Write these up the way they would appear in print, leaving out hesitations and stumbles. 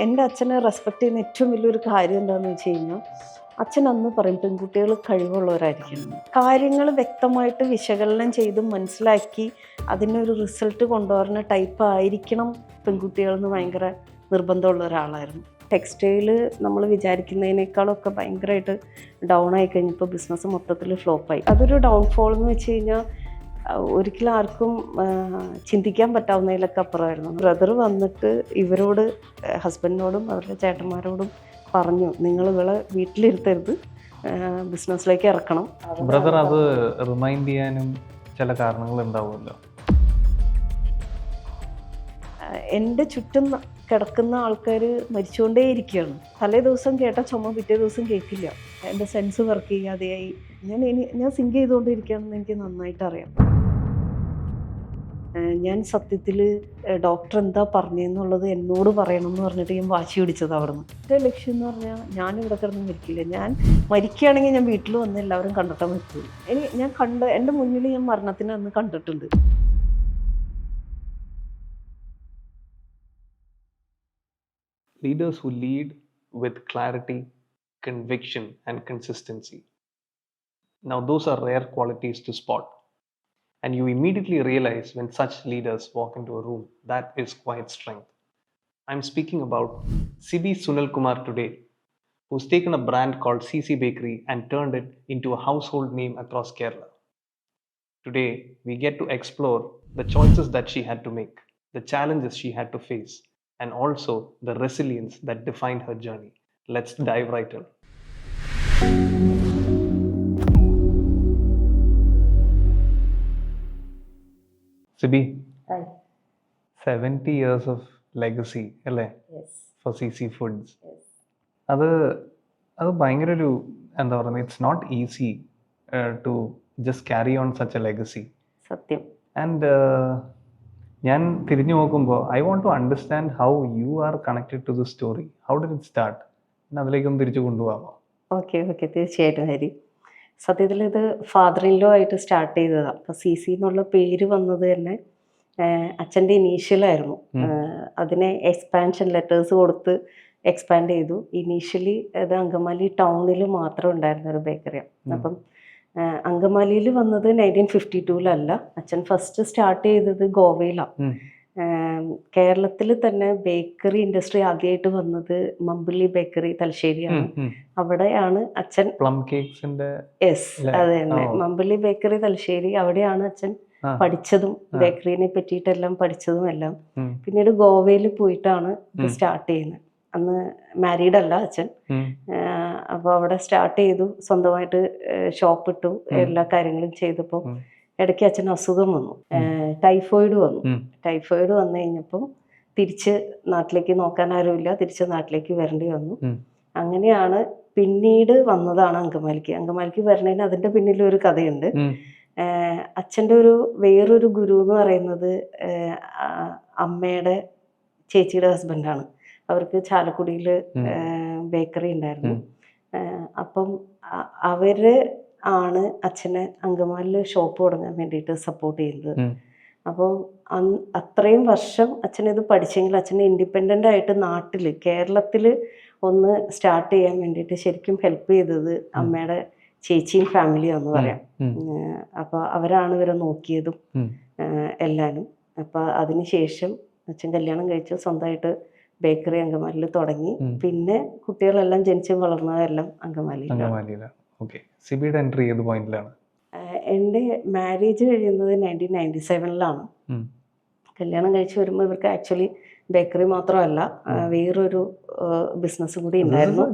എൻ്റെ അച്ഛനെ റെസ്പെക്റ്റ് ചെയ്യുന്ന ഏറ്റവും വലിയൊരു കാര്യം എന്താണെന്ന് വെച്ച് കഴിഞ്ഞാൽ, അച്ഛൻ അന്ന് പറയും പെൺകുട്ടികൾ കഴിവുള്ളവരായിരിക്കണം. കാര്യങ്ങൾ വ്യക്തമായിട്ട് വിശകലനം ചെയ്ത് മനസ്സിലാക്കി അതിനൊരു റിസൾട്ട് കൊണ്ടുവരുന്ന ടൈപ്പ് ആയിരിക്കണം പെൺകുട്ടികളെന്ന് ഭയങ്കര നിർബന്ധമുള്ള ഒരാളായിരുന്നു. ടെക്സ്റ്റൈൽ നമ്മൾ വിചാരിക്കുന്നതിനേക്കാളൊക്കെ ഭയങ്കരമായിട്ട് ഡൗൺ ആയി കഴിഞ്ഞപ്പോൾ ബിസിനസ് മൊത്തത്തിൽ ഫ്ലോപ്പായി. അതൊരു ഡൗൺഫോൾ എന്ന് വെച്ച് കഴിഞ്ഞാൽ ഒരിക്കലും ആർക്കും ചിന്തിക്കാൻ പറ്റാവുന്നതിലൊക്കെ അപ്പുറമായിരുന്നു. ബ്രദർ വന്നിട്ട് ഇവരോട്, ഹസ്ബൻഡിനോടും അവരുടെ ചേട്ടന്മാരോടും പറഞ്ഞു, നിങ്ങൾ ഇവളെ വീട്ടിലിരുത്തരുത്, ബിസിനസ്സിലേക്ക് ഇറക്കണം. ബ്രദർ അത് റിമൈൻഡ് ചെയ്യാനും ചില കാരണങ്ങൾ ഉണ്ടാവുമല്ലോ. എൻ്റെ ചുറ്റും കിടക്കുന്ന ആൾക്കാർ മരിച്ചുകൊണ്ടേയിരിക്കുകയാണ്. തലേ ദിവസം കേട്ട ചുമ പിറ്റേ ദിവസം കേൾക്കില്ല. എൻ്റെ സെൻസ് വർക്ക് ചെയ്യാതെയായി. ഞാൻ സിങ്ക് ചെയ്തുകൊണ്ടിരിക്കുകയാണെന്ന് എനിക്ക് നന്നായിട്ട് അറിയാം. ഞാൻ സത്യത്തിൽ ഡോക്ടർ എന്താ പറഞ്ഞതെന്നുള്ളത് എന്നോട് പറയണം എന്ന് പറഞ്ഞിട്ട് ഞാൻ വാശി പിടിച്ചത് അവിടുന്ന്. എൻ്റെ ലക്ഷ്യം എന്ന് പറഞ്ഞാൽ ഞാനിവിടെ കിടന്ന് മരിക്കില്ല. ഞാൻ മരിക്കുകയാണെങ്കിൽ ഞാൻ വീട്ടിൽ വന്ന് എല്ലാവരും കണ്ടിട്ടേ മരിക്കുള്ളൂ. ഞാൻ എൻ്റെ മുന്നിൽ ഞാൻ മരണത്തിന് അന്ന് കണ്ടിട്ടുണ്ട്. Leaders who lead with clarity, conviction, and consistency. Now, those are rare qualities to spot. And you immediately realize when such leaders walk into a room, that is quite strength. I'm speaking about Cibi Sunil Kumar today, who's taken a brand called CeeCee Bakery and turned it into a household name across Kerala. Today, we get to explore the choices that she had to make, the challenges she had to face, and also the resilience that defined her journey. Let's dive right in. Cibi, Hi. 70 years of legacy, അല്ലേ? Yes. For CeeCee Foods. Yes. അത് ഭയങ്കര ഒരു എന്താ പറയുന്നത്, it's not easy to just carry on such a legacy. സത്യം. And ഞാൻ തിരിഞ്ഞു നോക്കുമ്പോൾ I want to understand how you are connected to the story. How did it start? പിന്നെ അതിലേക്കൊന്ന് തിരിച്ചു കൊണ്ടുപോകാമോ? ഓക്കെ, തീർച്ചയായിട്ടും ഹരി. സത്യത്തിൽ ഇത് ഫാദർ ഇൻ ലോ ആയിട്ട് സ്റ്റാർട്ട് ചെയ്തതാണ്. അപ്പോൾ CeeCee എന്നുള്ള പേര് വന്നത് തന്നെ അച്ഛൻ്റെ ഇനീഷ്യലായിരുന്നു. അതിനെ എക്സ്പാൻഷൻ ലെറ്റേഴ്സ് കൊടുത്ത് എക്സ്പാൻഡ് ചെയ്തു. ഇനീഷ്യലി അത് അങ്കമാലി ടൗണിൽ മാത്രം ഉണ്ടായിരുന്ന ഒരു ബേക്കറിയാണ്. അപ്പം അങ്കമാലിയിൽ വന്നത് 1952 അച്ഛൻ ഫസ്റ്റ് സ്റ്റാർട്ട് ചെയ്തത് ഗോവയിലാണ്. കേരളത്തിൽ തന്നെ ബേക്കറി ഇൻഡസ്ട്രി ആദ്യമായിട്ട് വന്നത് മമ്പിള്ളി ബേക്കറി തലശ്ശേരിയാണ്. അവിടെയാണ് അച്ഛൻ പ്ലം കേക്സിന്റെ അത് തന്നെ മമ്പിള്ളി ബേക്കറി തലശ്ശേരി, അവിടെയാണ് അച്ഛൻ പഠിച്ചതും ബേക്കറിനെ പറ്റിയിട്ടെല്ലാം പഠിച്ചതും എല്ലാം. പിന്നീട് ഗോവയിൽ പോയിട്ടാണ് ഇത് സ്റ്റാർട്ട് ചെയ്യുന്നത്. അന്ന് മാരീഡ് അല്ല അച്ഛൻ. അപ്പോൾ അവിടെ സ്റ്റാർട്ട് ചെയ്തു, സ്വന്തമായിട്ട് ഷോപ്പ് ഇട്ടു, എല്ലാ കാര്യങ്ങളും ചെയ്തപ്പോൾ ഇടയ്ക്ക് അച്ഛൻ അസുഖം വന്നു, ടൈഫോയിഡ് വന്നു. ടൈഫോയിഡ് വന്നു കഴിഞ്ഞപ്പോൾ തിരിച്ച് നാട്ടിലേക്ക് നോക്കാൻ ആരുമില്ല, തിരിച്ച് നാട്ടിലേക്ക് വരേണ്ടി വന്നു. അങ്ങനെയാണ് പിന്നീട് വന്നതാണ് അങ്കമാലിക്ക് വരണേന് അതിൻ്റെ പിന്നിലൊരു കഥയുണ്ട്. അച്ഛൻ്റെ വേറൊരു ഗുരു എന്ന് പറയുന്നത് അമ്മയുടെ ചേച്ചിയുടെ ഹസ്ബൻഡാണ്. അവർക്ക് ചാലക്കുടിയിൽ ബേക്കറി ഉണ്ടായിരുന്നു. അപ്പം അവര് ആണ് അച്ഛനെ അങ്കമാലിയിൽ ഷോപ്പ് തുടങ്ങാൻ വേണ്ടിയിട്ട് സപ്പോർട്ട് ചെയ്യുന്നത്. അപ്പോൾ അത്രയും വർഷം അച്ഛനിത് പഠിച്ചെങ്കിൽ അച്ഛനെ ഇൻഡിപെൻഡൻ്റ് ആയിട്ട് നാട്ടിൽ കേരളത്തിൽ ഒന്ന് സ്റ്റാർട്ട് ചെയ്യാൻ വേണ്ടിയിട്ട് ശരിക്കും ഹെൽപ്പ് ചെയ്തത് അമ്മയുടെ ചേച്ചിയും ഫാമിലിയാണെന്ന് പറയാം. അപ്പോൾ അവരാണ് ഇവരെ നോക്കിയതും എല്ലാവരും. അപ്പോൾ അതിനുശേഷം അച്ഛൻ കല്യാണം കഴിച്ച് സ്വന്തമായിട്ട് ബേക്കറി അങ്കമാലിയിൽ തുടങ്ങി. പിന്നെ കുട്ടികളെല്ലാം ജനിച്ച് വളർന്നതെല്ലാം അങ്കമാലിയിലാണ്. സിബിയുടെ എൻട്രി ഏത് പോയിന്റിലാണ്? എൻ്റെ മാരേജ് കഴിയുന്നത് 1997 കല്യാണം കഴിച്ച് വരുമ്പോൾ ഇവർക്ക് ആക്ച്വലി ബേക്കറി മാത്രമല്ല വേറൊരു ബിസിനസ് കൂടി ഉണ്ടായിരുന്നു.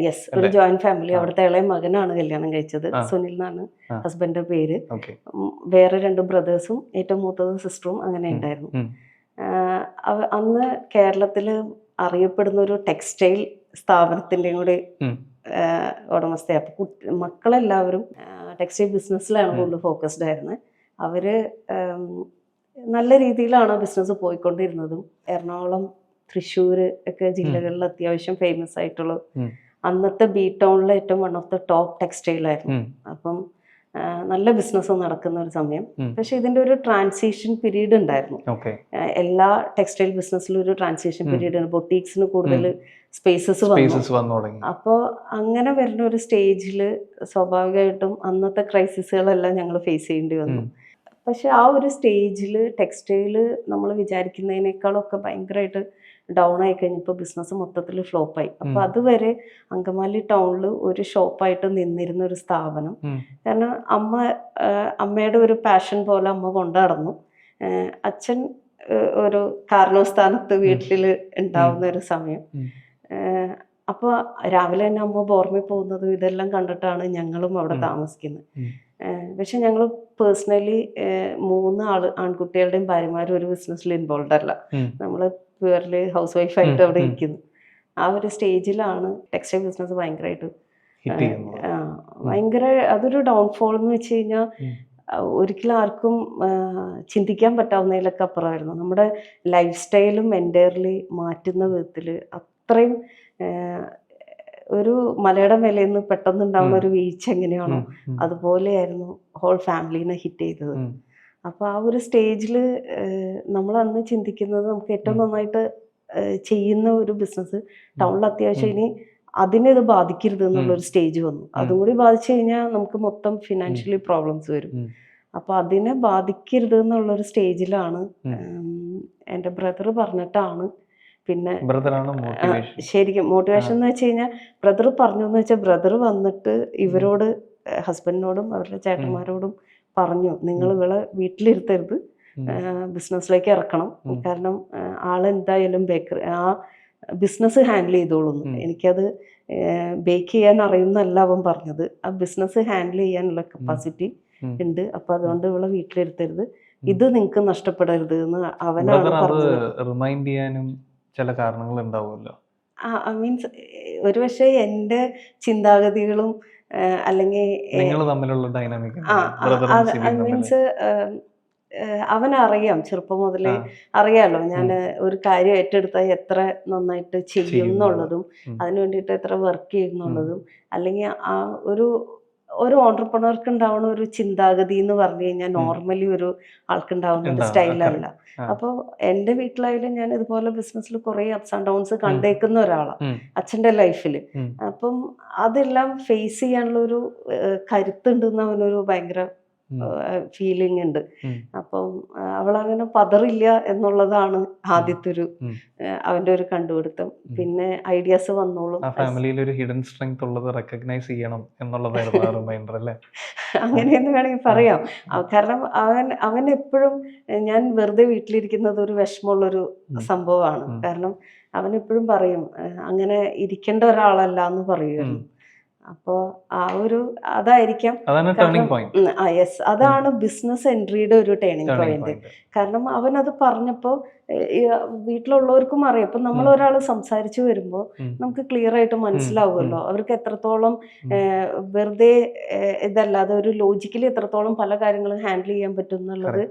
യെസ്, ഒരു ജോയിന്റ് ഫാമിലി. അവിടുത്തെ ഇളയ മകനാണ് കല്യാണം കഴിച്ചത്, സുനിൽ എന്നാണ് ഹസ്ബൻഡിന്റെ പേര്. വേറെ 2 ബ്രദേഴ്സും ഏറ്റവും മൂത്തത് സിസ്റ്ററും അങ്ങനെ ഉണ്ടായിരുന്നു. അന്ന് കേരളത്തിൽ അറിയപ്പെടുന്ന ഒരു ടെക്സ്റ്റൈൽ സ്ഥാപനത്തിൻ്റെയും കൂടി ഉടമസ്ഥ. അപ്പോൾ മക്കളെല്ലാവരും ടെക്സ്റ്റൈൽ ബിസിനസ്സിലാണ് കൂടുതൽ ഫോക്കസ്ഡ് ആയിരുന്നത്. അവർ നല്ല രീതിയിലാണ് ബിസിനസ് പോയിക്കൊണ്ടിരുന്നതും. എറണാകുളം, തൃശ്ശൂർ ഒക്കെ ജില്ലകളിൽ അത്യാവശ്യം ഫേമസ് ആയിട്ടുള്ള അന്നത്തെ ബി ടൗണിലെ ഏറ്റവും one of the top textile ആയിരുന്നു. അപ്പം നല്ല ബിസിനസ് നടക്കുന്ന ഒരു സമയം. പക്ഷെ ഇതിൻ്റെ ഒരു ട്രാൻസിഷൻ പീരീഡ് ഉണ്ടായിരുന്നു. എല്ലാ ടെക്സ്റ്റൈൽ ബിസിനസ്സിലും ഒരു ട്രാൻസിഷൻ പീരീഡ് ഉണ്ട്. ബൊട്ടീക്സിന് കൂടുതൽ സ്പേസസ് വന്നു. അപ്പോൾ അങ്ങനെ വരുന്ന ഒരു സ്റ്റേജിൽ സ്വാഭാവികമായിട്ടും അന്നത്തെ ക്രൈസിസുകളെല്ലാം ഞങ്ങൾ ഫേസ് ചെയ്യേണ്ടി വന്നു. പക്ഷെ ആ ഒരു സ്റ്റേജിൽ ടെക്സ്റ്റൈൽ നമ്മൾ വിചാരിക്കുന്നതിനേക്കാളൊക്കെ ഭയങ്കരമായിട്ട് ഡൗൺ ആയി കഴിഞ്ഞപ്പോൾ ബിസിനസ് മൊത്തത്തിൽ ഫ്ലോപ്പായി. അപ്പോൾ അതുവരെ അങ്കമാലി ടൗണിൽ ഒരു ഷോപ്പായിട്ട് നിന്നിരുന്ന ഒരു സ്ഥാപനം, കാരണം അമ്മയുടെ ഒരു പാഷൻ പോലെ അമ്മ കൊണ്ടു നടന്നു. അച്ഛൻ ഒരു കാരണസ്ഥാനത്ത് വീട്ടിൽ ഉണ്ടാവുന്ന ഒരു സമയം. അപ്പോൾ രാവിലെ തന്നെ അമ്മ ഓർമ്മയിൽ പോകുന്നതും ഇതെല്ലാം കണ്ടിട്ടാണ് ഞങ്ങളും അവിടെ താമസിക്കുന്നത്. പക്ഷെ ഞങ്ങൾ പേഴ്സണലി 3 ആൺകുട്ടികളുടെയും ഭാര്യമാരും ഒരു ബിസിനസ്സിൽ ഇൻവോൾവ് അല്ല. നമ്മൾ പ്യുവർലി ഹൗസ് വൈഫായിട്ട് അവിടെ ഇരിക്കുന്നു. ആ ഒരു സ്റ്റേജിലാണ് ടെക്സ്റ്റൈൽ ബിസിനസ് ഭയങ്കരമായിട്ട് അതൊരു ഡൗൺഫോൾ എന്ന് വെച്ച് കഴിഞ്ഞാൽ ഒരിക്കലും ആർക്കും ചിന്തിക്കാൻ പറ്റാവുന്നതിലൊക്കെ അപ്പുറമായിരുന്നു. നമ്മുടെ ലൈഫ് സ്റ്റൈലും എൻറ്റയർലി മാറ്റുന്ന വിധത്തിൽ അത്രയും ഒരു മലയുടെ മേലയിൽ നിന്ന് പെട്ടെന്നുണ്ടാവുന്ന ഒരു വീഴ്ച എങ്ങനെയാണോ അതുപോലെയായിരുന്നു ഹോൾ ഫാമിലീനെ ഹിറ്റ് ചെയ്തത്. അപ്പോൾ ആ ഒരു സ്റ്റേജിൽ നമ്മൾ അന്ന് ചിന്തിക്കുന്നത് നമുക്ക് ഏറ്റവും നന്നായിട്ട് ചെയ്യുന്ന ഒരു ബിസിനസ് ടൗണിൽ അത്യാവശ്യം ഇനി അതിനെ ഇത് ബാധിക്കരുത് എന്നുള്ളൊരു സ്റ്റേജ് വന്നു. അതും കൂടി ബാധിച്ചു കഴിഞ്ഞാൽ നമുക്ക് മൊത്തം ഫിനാൻഷ്യലി പ്രോബ്ലംസ് വരും. അപ്പോൾ അതിനെ ബാധിക്കരുത് എന്നുള്ളൊരു സ്റ്റേജിലാണ് എൻ്റെ ബ്രദർ പറഞ്ഞിട്ടാണ്. പിന്നെ ശരിക്കും മോട്ടിവേഷൻ എന്ന് വെച്ച് കഴിഞ്ഞാൽ ബ്രദർ പറഞ്ഞു എന്ന് വെച്ചാൽ ബ്രദർ വന്നിട്ട് ഇവരോട് ഹസ്ബൻഡിനോടും അവരുടെ ചേട്ടന്മാരോടും പറഞ്ഞു, നിങ്ങൾ ഇവളെ വീട്ടിലിരുത്തരുത്, ബിസിനസ്സിലേക്ക് ഇറക്കണം. കാരണം ആളെന്തായാലും ബേക്കറി ആ ബിസിനസ് ഹാൻഡിൽ ചെയ്തോളുന്നു. എനിക്കത് ബേക്ക് ചെയ്യാൻ അറിയുന്നല്ല അവൻ പറഞ്ഞത്, ആ ബിസിനസ് ഹാൻഡിൽ ചെയ്യാനുള്ള കപ്പാസിറ്റി ഉണ്ട്. അപ്പോൾ അതുകൊണ്ട് ഇവളെ വീട്ടിലിരുത്തരുത്, ഇത് നിങ്ങൾക്ക് നഷ്ടപ്പെടരുത് എന്ന് അവനാണ് പറഞ്ഞത്. ചില കാരണങ്ങൾ ഉണ്ടാവുമല്ലോ. മീൻസ് ഒരു പക്ഷേ എൻ്റെ ചിന്താഗതികളും അല്ലെങ്കിൽ മീൻസ് അവനറിയാം, ചെറുപ്പം മുതലേ അറിയാലോ ഞാൻ ഒരു കാര്യം ഏറ്റെടുത്താൽ എത്ര നന്നായിട്ട് ചെയ്യും എന്നുള്ളതും അതിനു വേണ്ടിയിട്ട് എത്ര വർക്ക് ചെയ്യുന്നുള്ളതും. അല്ലെങ്കിൽ ആ ഒരു ഓൺട്രപ്രണർക്ക് ഉണ്ടാവുന്ന ഒരു ചിന്താഗതി എന്ന് പറഞ്ഞു കഴിഞ്ഞാൽ നോർമലി ഒരു ആൾക്കുണ്ടാവുന്ന ഒരു സ്റ്റൈലല്ല. അപ്പോൾ എൻ്റെ വീട്ടിലായാലും ഞാൻ ഇതുപോലെ ബിസിനസ്സിൽ കുറേ അപ്സ് ആൻഡ് ഡൗൺസ് കണ്ടേക്കുന്ന ഒരാളാണ് അച്ഛൻ്റെ ലൈഫിൽ. അപ്പം അതെല്ലാം ഫേസ് ചെയ്യാനുള്ള ഒരു കരുത്തുണ്ടെന്ന് അവനൊരു ഭയങ്കര ഫീലിംഗ് ഉണ്ട്. അപ്പം അവളങ്ങനെ പതറില്ല എന്നുള്ളതാണ് ആദ്യത്തെ ഒരു അവന്റെ ഒരു കണ്ടുപിടുത്തം. പിന്നെ ഐഡിയാസ് വന്നോളും. ഫാമിലിയിൽ ഒരു ഹിഡൻ സ്ട്രെങ്ത് ഉള്ളത് റെക്കഗ്നൈസ് ചെയ്യണം എന്നുള്ളതായിരുന്നു റിമൈൻഡർ അല്ലേ? അങ്ങനെയെന്ന് വേണമെങ്കിൽ പറയാം. കാരണം അവൻ എപ്പോഴും ഞാൻ വെറുതെ വീട്ടിലിരിക്കുന്നത് ഒരു വിഷമമുള്ളൊരു സംഭവമാണ്. കാരണം അവൻ എപ്പോഴും പറയും അങ്ങനെ ഇരിക്കേണ്ട ഒരാളല്ല എന്ന് പറയുമായിരുന്നു. അപ്പോൾ ആ ഒരു അതായിരിക്കാം യെസ്, അതാണ് ബിസിനസ് എൻട്രിയുടെ ഒരു ടേണിംഗ് പോയിന്റ്. കാരണം അവനത് പറഞ്ഞപ്പോൾ വീട്ടിലുള്ളവർക്കും അറിയാം. ഇപ്പം നമ്മൾ ഒരാൾ സംസാരിച്ചു വരുമ്പോൾ നമുക്ക് ക്ലിയർ ആയിട്ട് മനസ്സിലാവുമല്ലോ അവർക്ക് എത്രത്തോളം വെറുതെ ഇതല്ലാതെ ഒരു ലോജിക്കലി എത്രത്തോളം പല കാര്യങ്ങളും ഹാൻഡിൽ ചെയ്യാൻ പറ്റും എന്നുള്ളത്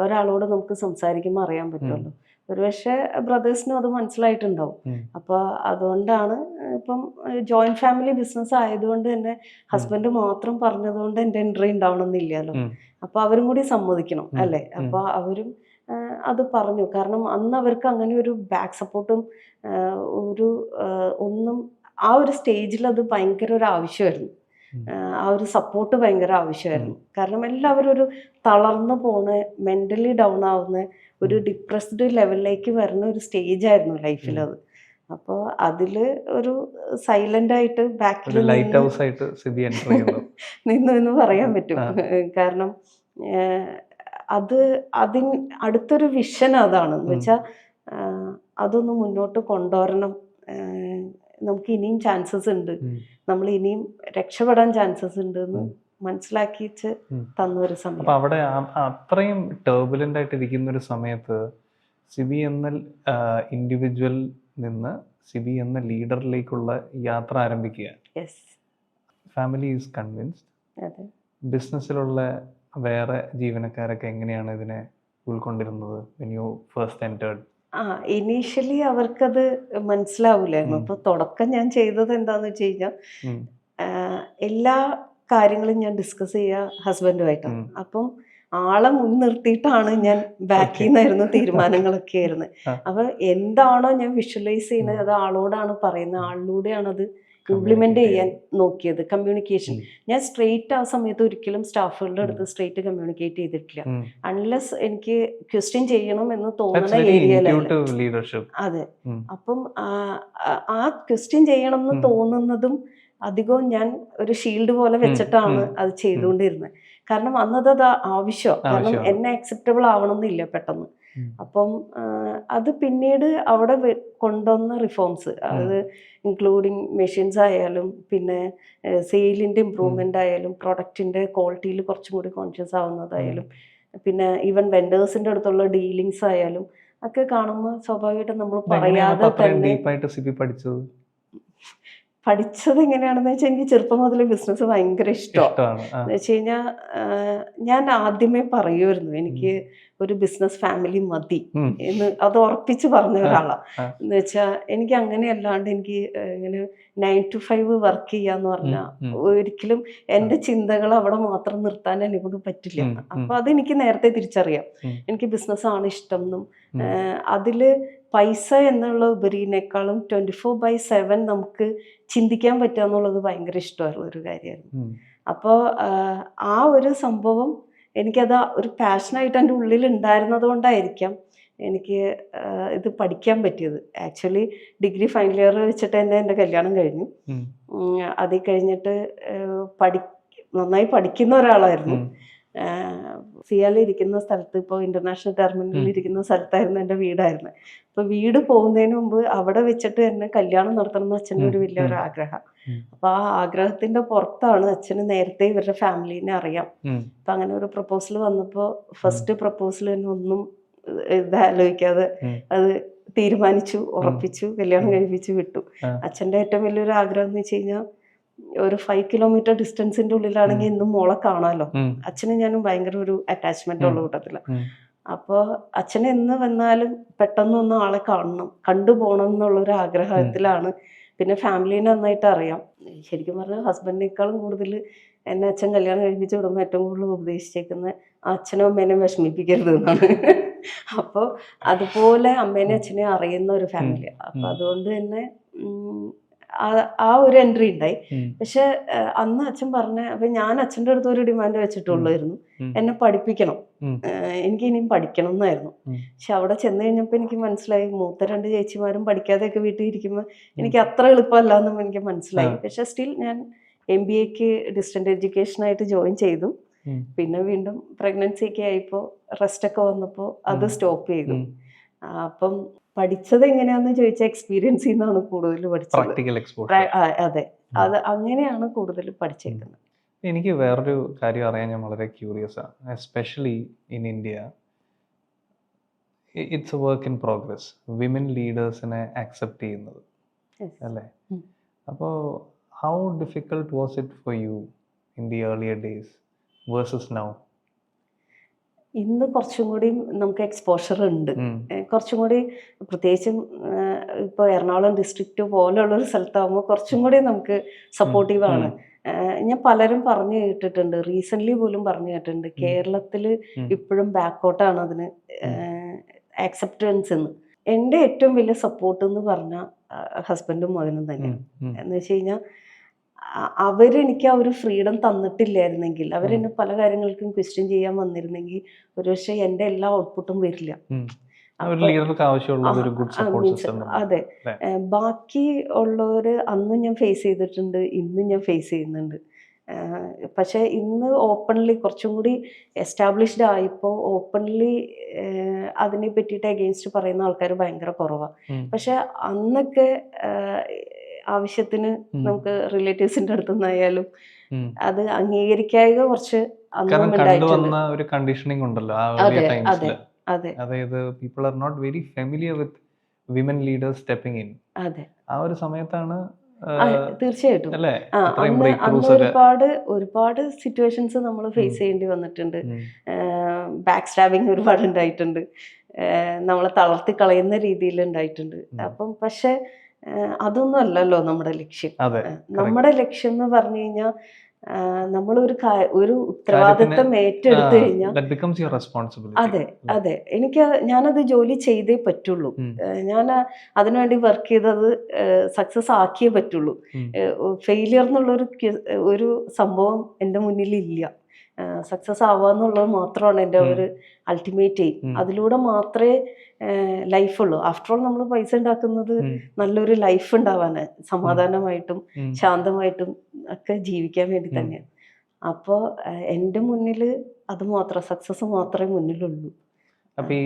ഒരാളോട് നമുക്ക് സംസാരിക്കുമ്പോൾ അറിയാൻ പറ്റുമല്ലോ. ഒരുപക്ഷെ ബ്രദേഴ്സിനും അത് മനസ്സിലായിട്ടുണ്ടാവും. അപ്പോൾ അതുകൊണ്ടാണ് ഇപ്പം ജോയിന്റ് ഫാമിലി ബിസിനസ് ആയതുകൊണ്ട് തന്നെ ഹസ്ബൻഡ് മാത്രം പറഞ്ഞതുകൊണ്ട് എൻ്റെ എൻട്രി ഉണ്ടാവണമെന്നില്ലല്ലോ. അപ്പോൾ അവരും കൂടി സമ്മതിക്കണം അല്ലേ? അപ്പോൾ അവരും അത് പറഞ്ഞു. കാരണം അന്ന് അവർക്ക് അങ്ങനെ ഒരു ബാക്ക് സപ്പോർട്ടും ഒന്നും ആ ഒരു സ്റ്റേജിൽ അത് ഭയങ്കര ഒരു ആവശ്യമായിരുന്നു. ആ ഒരു സപ്പോർട്ട് ഭയങ്കര ആവശ്യമായിരുന്നു. കാരണം എല്ലാവരും ഒരു തളർന്നു പോണ, മെന്റലി ഡൗൺ ആവുന്ന, ഒരു ഡിപ്രസ്ഡ് ലെവലിലേക്ക് വരുന്ന ഒരു സ്റ്റേജ് ആയിരുന്നു ലൈഫിൽ അത്. അപ്പോൾ അതില് ഒരു സൈലന്റ് ആയിട്ട് ബാക്കിൽ നിന്നു എന്ന് പറയാൻ പറ്റും. കാരണം അടുത്തൊരു വിഷൻ അതാണ് എന്ന് വെച്ചാൽ അതൊന്ന് മുന്നോട്ട് കൊണ്ടുവരണം. നമുക്ക് ഇനിയും ചാൻസസ് ഉണ്ട്, നമ്മൾ ഇനിയും രക്ഷപ്പെടാൻ ചാൻസസ് ഉണ്ട് എന്ന് മനസ്സിലാക്കിച്ച് തന്നൊരു സമയം. അപ്പൊ അവിടെ അത്രയും ടർബുലന്റ് ആയിട്ട് ഇരിക്കുന്ന ഒരു സമയത്ത് സിബി എന്ന ഇൻഡിവിജ്വൽ നിന്ന് സിബി എന്ന ലീഡറിലേക്കുള്ള യാത്ര ആരംഭിക്കുക. Family is convinced. ബിസിനസ്സിലുള്ള വേറെ ജീവനക്കാരൊക്കെ എങ്ങനെയാണ് ഇതിനെ ഉൾക്കൊണ്ടിരുന്നത് when you first entered? Initially അവർക്കത് മനസ്സിലാവില്ലായിരുന്നു. അപ്പൊ തുടക്കം ഞാൻ ചെയ്തത് എന്താന്ന് വെച്ച് കഴിഞ്ഞാൽ എല്ലാ കാര്യങ്ങളും ഞാൻ ഡിസ്കസ് ചെയ്യുക ഹസ്ബൻഡുമായിട്ടാണ്. അപ്പം ആളെ മുൻനിർത്തിയിട്ടാണ് ഞാൻ ബാക്കിൽ നിന്നായിരുന്നു തീരുമാനങ്ങളൊക്കെ ആയിരുന്നത്. അപ്പൊ എന്താണോ ഞാൻ വിഷ്വലൈസ് ചെയ്യുന്നത് അത് ആളോടാണ് പറയുന്നത്, ആളിലൂടെയാണ് അത് ഇംപ്ലിമെന്റ് ചെയ്യാൻ നോക്കിയത്. കമ്മ്യൂണിക്കേഷൻ ഞാൻ സ്ട്രെയിറ്റ് ആ സമയത്ത് ഒരിക്കലും സ്റ്റാഫുകളുടെ അടുത്ത് സ്ട്രെയിറ്റ് കമ്മ്യൂണിക്കേറ്റ് ചെയ്തിട്ടില്ല. അൺലെസ് എനിക്ക് ക്വസ്റ്റ്യൻ ചെയ്യണം എന്ന് തോന്നുന്ന ഏരിയയിലല്ല. അതെ. അപ്പം ആ ക്വസ്റ്റ്യൻ ചെയ്യണം എന്ന് തോന്നുന്നതും അധികവും ഞാൻ ഒരു ഷീൽഡ് പോലെ വെച്ചിട്ടാണ് അത് ചെയ്തുകൊണ്ടിരുന്നത്. കാരണം അന്നത് ആവശ്യമാണ്. കാരണം എന്നെ അക്സെപ്റ്റബിൾ ആവണമെന്നില്ല പെട്ടെന്ന്. അപ്പം അത് പിന്നീട് അവിടെ കൊണ്ടുവന്ന റിഫോംസ്, അത് ഇൻക്ലൂഡിങ് മെഷീൻസ് ആയാലും പിന്നെ സെയിലിൻ്റെ ഇമ്പ്രൂവ്മെൻ്റ് ആയാലും പ്രൊഡക്റ്റിൻ്റെ ക്വാളിറ്റിയിൽ കുറച്ചും കൂടി കോൺഷ്യസ് ആവുന്നതായാലും പിന്നെ ഈവൻ വെൻഡേഴ്സിൻ്റെ അടുത്തുള്ള ഡീലിങ്സ് ആയാലും ഒക്കെ കാണുമ്പോൾ സ്വാഭാവികമായിട്ടും നമ്മൾ പറയാതെ തന്നെ പഠിച്ചത് എങ്ങനെയാണെന്ന് വെച്ചാൽ എനിക്ക് ചെറുപ്പം മുതലേ ബിസിനസ് ഭയങ്കര ഇഷ്ടമാണ്. എന്ന് വെച്ച് കഴിഞ്ഞാൽ ഞാൻ ആദ്യമേ പറയുമായിരുന്നു എനിക്ക് ഒരു ബിസിനസ് ഫാമിലി മതി എന്ന്, അത് ഉറപ്പിച്ച് പറഞ്ഞ ഒരാളാണ്. എന്ന് വെച്ചാൽ എനിക്ക് അങ്ങനെ അല്ലാണ്ട് എനിക്ക് ഇങ്ങനെ 9 to 5 വർക്ക് ചെയ്യാന്ന് പറഞ്ഞാൽ ഒരിക്കലും എൻ്റെ ചിന്തകൾ അവിടെ മാത്രം നിർത്താൻ എന്നെ കൊണ്ട് പറ്റില്ല. അപ്പൊ അതെനിക്ക് നേരത്തെ തിരിച്ചറിയാം. എനിക്ക് ബിസിനസ്സാണ് ഇഷ്ടം എന്നും അതില് പൈസ എന്നുള്ള ഉപരിനേക്കാളും 24/7 നമുക്ക് ചിന്തിക്കാൻ പറ്റുക എന്നുള്ളത് ഭയങ്കര ഇഷ്ടമായിട്ടുള്ള ഒരു കാര്യമായിരുന്നു. അപ്പോൾ ആ ഒരു സംഭവം എനിക്കത് ഒരു പാഷനായിട്ട് എൻ്റെ ഉള്ളിൽ ഉണ്ടായിരുന്നത് കൊണ്ടായിരിക്കാം എനിക്ക് ഇത് പഠിക്കാൻ പറ്റിയത്. ആക്ച്വലി ഡിഗ്രി ഫൈനൽ ഇയർ വെച്ചിട്ട് തന്നെ എൻ്റെ കല്യാണം കഴിഞ്ഞു. അതിൽ കഴിഞ്ഞിട്ട് നന്നായി പഠിക്കുന്ന ഒരാളായിരുന്നു. സിയാലിരിക്കുന്ന സ്ഥലത്ത്, ഇപ്പോൾ ഇന്റർനാഷണൽ ടെർമിനലിൽ ഇരിക്കുന്ന സ്ഥലത്തായിരുന്നു എൻ്റെ വീടായിരുന്നു. അപ്പോൾ വീട് പോകുന്നതിന് മുമ്പ് അവിടെ വെച്ചിട്ട് തന്നെ കല്യാണം നടത്തണം എന്ന് അച്ഛൻ്റെ ഒരു വലിയൊരു ആഗ്രഹം. അപ്പോൾ ആ ആഗ്രഹത്തിന്റെ പുറത്താണ് അച്ഛന് നേരത്തെ ഇവരുടെ ഫാമിലിനെ അറിയാം. അപ്പം അങ്ങനെ ഒരു പ്രപ്പോസൽ വന്നപ്പോൾ ഫസ്റ്റ് പ്രപ്പോസൽ തന്നെ ഒന്നും ഇതാലോചിക്കാതെ അത് തീരുമാനിച്ചു, ഉറപ്പിച്ചു, കല്യാണം കഴിപ്പിച്ചു വിട്ടു. അച്ഛൻ്റെ ഏറ്റവും വലിയൊരു ആഗ്രഹം എന്ന് വെച്ച് കഴിഞ്ഞാൽ ഒരു 5 kilometer ഡിസ്റ്റൻസിന്റെ ഉള്ളിലാണെങ്കിൽ എന്നും മോളെ കാണാമല്ലോ. അച്ഛനും ഞാനും ഭയങ്കര ഒരു അറ്റാച്ച്മെന്റ് ഉള്ള കൂട്ടത്തില്. അപ്പോൾ അച്ഛൻ എന്ന് വന്നാലും പെട്ടെന്നൊന്നും ആളെ കാണണം, കണ്ടുപോകണം എന്നുള്ളൊരു ആഗ്രഹത്തിലാണ്. പിന്നെ ഫാമിലിനെ നന്നായിട്ട് അറിയാം. ശരിക്കും പറഞ്ഞാൽ ഹസ്ബൻഡിനേക്കാളും കൂടുതൽ എന്നെ അച്ഛൻ കല്യാണം കഴിപ്പിച്ച് വിടുമ്പോൾ ഏറ്റവും കൂടുതൽ ഉപദേശിച്ചേക്കുന്നത് അച്ഛനും അമ്മേനെയും വിഷമിപ്പിക്കരുത് എന്നാണ്. അപ്പോൾ അതുപോലെ അമ്മേനെ അച്ഛനെയും അറിയുന്ന ഒരു ഫാമിലിയാണ്. അപ്പം അതുകൊണ്ട് തന്നെ ആ ഒരു എൻട്രി ഉണ്ടായി. പക്ഷെ അന്ന് അച്ഛൻ പറഞ്ഞ, അപ്പൊ ഞാൻ അച്ഛൻ്റെ അടുത്ത് ഒരു ഡിമാൻഡ് വെച്ചിട്ടുള്ളായിരുന്നു, എന്നെ പഠിപ്പിക്കണം, എനിക്ക് ഇനിയും പഠിക്കണം എന്നായിരുന്നു. പക്ഷെ അവിടെ ചെന്ന് കഴിഞ്ഞപ്പോൾ എനിക്ക് മനസ്സിലായി മൂത്ത 2 ചേച്ചിമാരും പഠിക്കാതെയൊക്കെ വീട്ടിൽ ഇരിക്കുമ്പോൾ എനിക്ക് അത്ര എളുപ്പമല്ല എന്നും എനിക്ക് മനസ്സിലായി. പക്ഷെ സ്റ്റിൽ ഞാൻ MBAക്ക് ഡിസ്റ്റന്റ് എഡ്യൂക്കേഷനായിട്ട് ജോയിൻ ചെയ്തു. പിന്നെ വീണ്ടും പ്രഗ്നൻസി ഒക്കെ ആയപ്പോൾ റെസ്റ്റൊക്കെ വന്നപ്പോൾ അത് സ്റ്റോപ്പ് ചെയ്തു. അപ്പം പഠിച്ചത് എങ്ങനെയാന്ന് ചോദിച്ചാൽ എക്സ്പീരിയൻസിൽ നിന്നാണ് കൂടുതൽ പഠിച്ചത്. അതെ, അത് അങ്ങനെയാണ് കൂടുതൽ പഠിച്ചേക്കുന്നത്. എനിക്ക് വേറൊരു കാര്യം അറിയാൻ ഞാൻ വളരെ ക്യൂരിയസ് ആണ്. Especially in India it's a work in progress, women ലീഡേഴ്സിനെ അക്സെപ്റ്റ് ചെയ്യുന്നത് അല്ലേ? അപ്പോൾ how difficult was it for you in the earlier days versus now? ഇന്ന് കുറച്ചും കൂടി നമുക്ക് എക്സ്പോഷർ ഉണ്ട്. കുറച്ചും കൂടി പ്രത്യേകിച്ചും ഇപ്പോൾ എറണാകുളം ഡിസ്ട്രിക്റ്റ് പോലെയുള്ളൊരു സ്ഥലത്താകുമ്പോൾ കുറച്ചും കൂടി നമുക്ക് സപ്പോർട്ടീവാണ്. ഞാൻ പലരും പറഞ്ഞു കേട്ടിട്ടുണ്ട്, റീസെൻ്റ്ലി പോലും പറഞ്ഞു കേട്ടിട്ടുണ്ട്, കേരളത്തിൽ ഇപ്പോഴും ബാക്കോട്ടാണ് അതിന് ആക്സെപ്റ്റൻസ് എന്ന്. എൻ്റെ ഏറ്റവും വലിയ സപ്പോർട്ട് എന്ന് പറഞ്ഞാൽ ഹസ്ബൻഡും മകനും തന്നെയാണ്. എന്ന് വെച്ച് കഴിഞ്ഞാൽ അവരെനിക്ക് ആ ഒരു ഫ്രീഡം തന്നിട്ടില്ലായിരുന്നെങ്കിൽ, അവരെന്നെ പല കാര്യങ്ങൾക്കും ക്വസ്റ്റ്യൻ ചെയ്യാൻ വന്നിരുന്നെങ്കിൽ ഒരുപക്ഷെ എൻ്റെ എല്ലാ ഔട്ട്പുട്ടും വരില്ല. അതെ, ബാക്കി ഉള്ളവര് അന്നും ഞാൻ ഫേസ് ചെയ്തിട്ടുണ്ട്, ഇന്നും ഞാൻ ഫേസ് ചെയ്യുന്നുണ്ട്. പക്ഷെ ഇന്ന് ഓപ്പൺലി കുറച്ചും കൂടി എസ്റ്റാബ്ലിഷ്ഡ് ആയപ്പോൾ ഓപ്പൺലി അതിനെ പറ്റിയിട്ട് അഗെയിൻസ്റ്റ് പറയുന്ന ആൾക്കാർ ഭയങ്കര കുറവാണ്. പക്ഷെ അന്നൊക്കെ ആവശ്യത്തിന് നമുക്ക് റിലേറ്റീവ്സിന്റെ അടുത്ത് നിന്നായാലും അത് അംഗീകരിക്കാതെ കുറച്ച് ഒരു കണ്ടീഷനിങ് ഉണ്ടല്ലോ ആ ഒരു ടൈംസിൽ. അതായത് people are not very familiar with women leaders stepping in. അതെ, ആ ഒരു സമയത്താണ് തീർച്ചയായിട്ടും ഒരുപാട് സിറ്റുവേഷൻസ് നമ്മൾ ഫേസ് ചെയ്യേണ്ടി വന്നിട്ടുണ്ട്. ബാക്ക്സ്റ്റാബിങ് ഒരുപാട് ഉണ്ടായിട്ടുണ്ട്, നമ്മളെ തളർത്തി കളയുന്ന രീതിയിൽ ഉണ്ടായിട്ടുണ്ട്. അപ്പം പക്ഷെ അതൊന്നും അല്ലല്ലോ നമ്മുടെ ലക്ഷ്യം. നമ്മുടെ ലക്ഷ്യം എന്ന് പറഞ്ഞു കഴിഞ്ഞാൽ നമ്മളൊരു ഒരു ഉത്തരവാദിത്തം ഏറ്റെടുത്തു കഴിഞ്ഞാൽ that becomes your responsibility. അതെ അതെ ഞാനത് ജോലി ചെയ്തേ പറ്റുള്ളൂ. ഞാൻ അതിനുവേണ്ടി വർക്ക് ചെയ്തത് സക്സസ് ആക്കിയേ പറ്റുള്ളൂ. ഫെയിലിയർ എന്നുള്ളൊരു ഒരു സംഭവം എൻ്റെ മുന്നിലില്ല. സക്സസ് ആവുക എന്നുള്ളത് മാത്രമാണ് എൻ്റെ ഒരു അൾട്ടിമേറ്റ് എയിം. അതിലൂടെ മാത്രമേ ലൈഫുള്ളൂ. ആഫ്റ്റർ ഓൾ നമ്മൾ പൈസ ഉണ്ടാക്കുന്നത് നല്ലൊരു ലൈഫ് ഉണ്ടാവാന്, സമാധാനമായിട്ടും ശാന്തമായിട്ടും ഒക്കെ ജീവിക്കാൻ വേണ്ടി തന്നെയാണ്. അപ്പോൾ എൻ്റെ മുന്നിൽ അത് മാത്രം, സക്സസ് മാത്രമേ മുന്നിലുള്ളൂ. അപ്പോൾ ഈ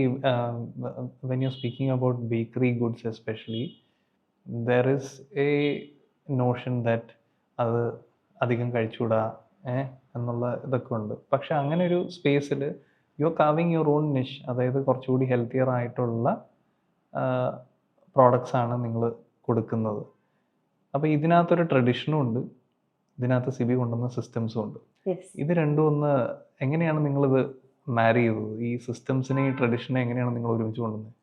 when you're speaking about bakery goods especially, there is a notion that അത് അധികം കഴിച്ചുകൂടാ എന്നുള്ള ഇതൊക്കെ ഉണ്ട്. പക്ഷെ അങ്ങനെ ഒരു സ്പേസിൽ you are carving your own niche, അതായത് കുറച്ചുകൂടി ഹെൽത്തിയർ ആയിട്ടുള്ള പ്രോഡക്ട്സ് ആണ് നിങ്ങൾ കൊടുക്കുന്നത്. അപ്പോൾ ഇതിനകത്തൊരു ട്രഡീഷനും ഉണ്ട്, ഇതിനകത്ത് സിബി കൊണ്ടുവന്ന സിസ്റ്റംസും ഉണ്ട്. ഇത് രണ്ടും ഒന്ന് എങ്ങനെയാണ് നിങ്ങളിത് മാരി ചെയ്തത്? ഈ സിസ്റ്റംസിനെ ഈ ട്രഡീഷനെ എങ്ങനെയാണ് നിങ്ങൾ ഒരുമിച്ച് കൊണ്ടുവന്നത്?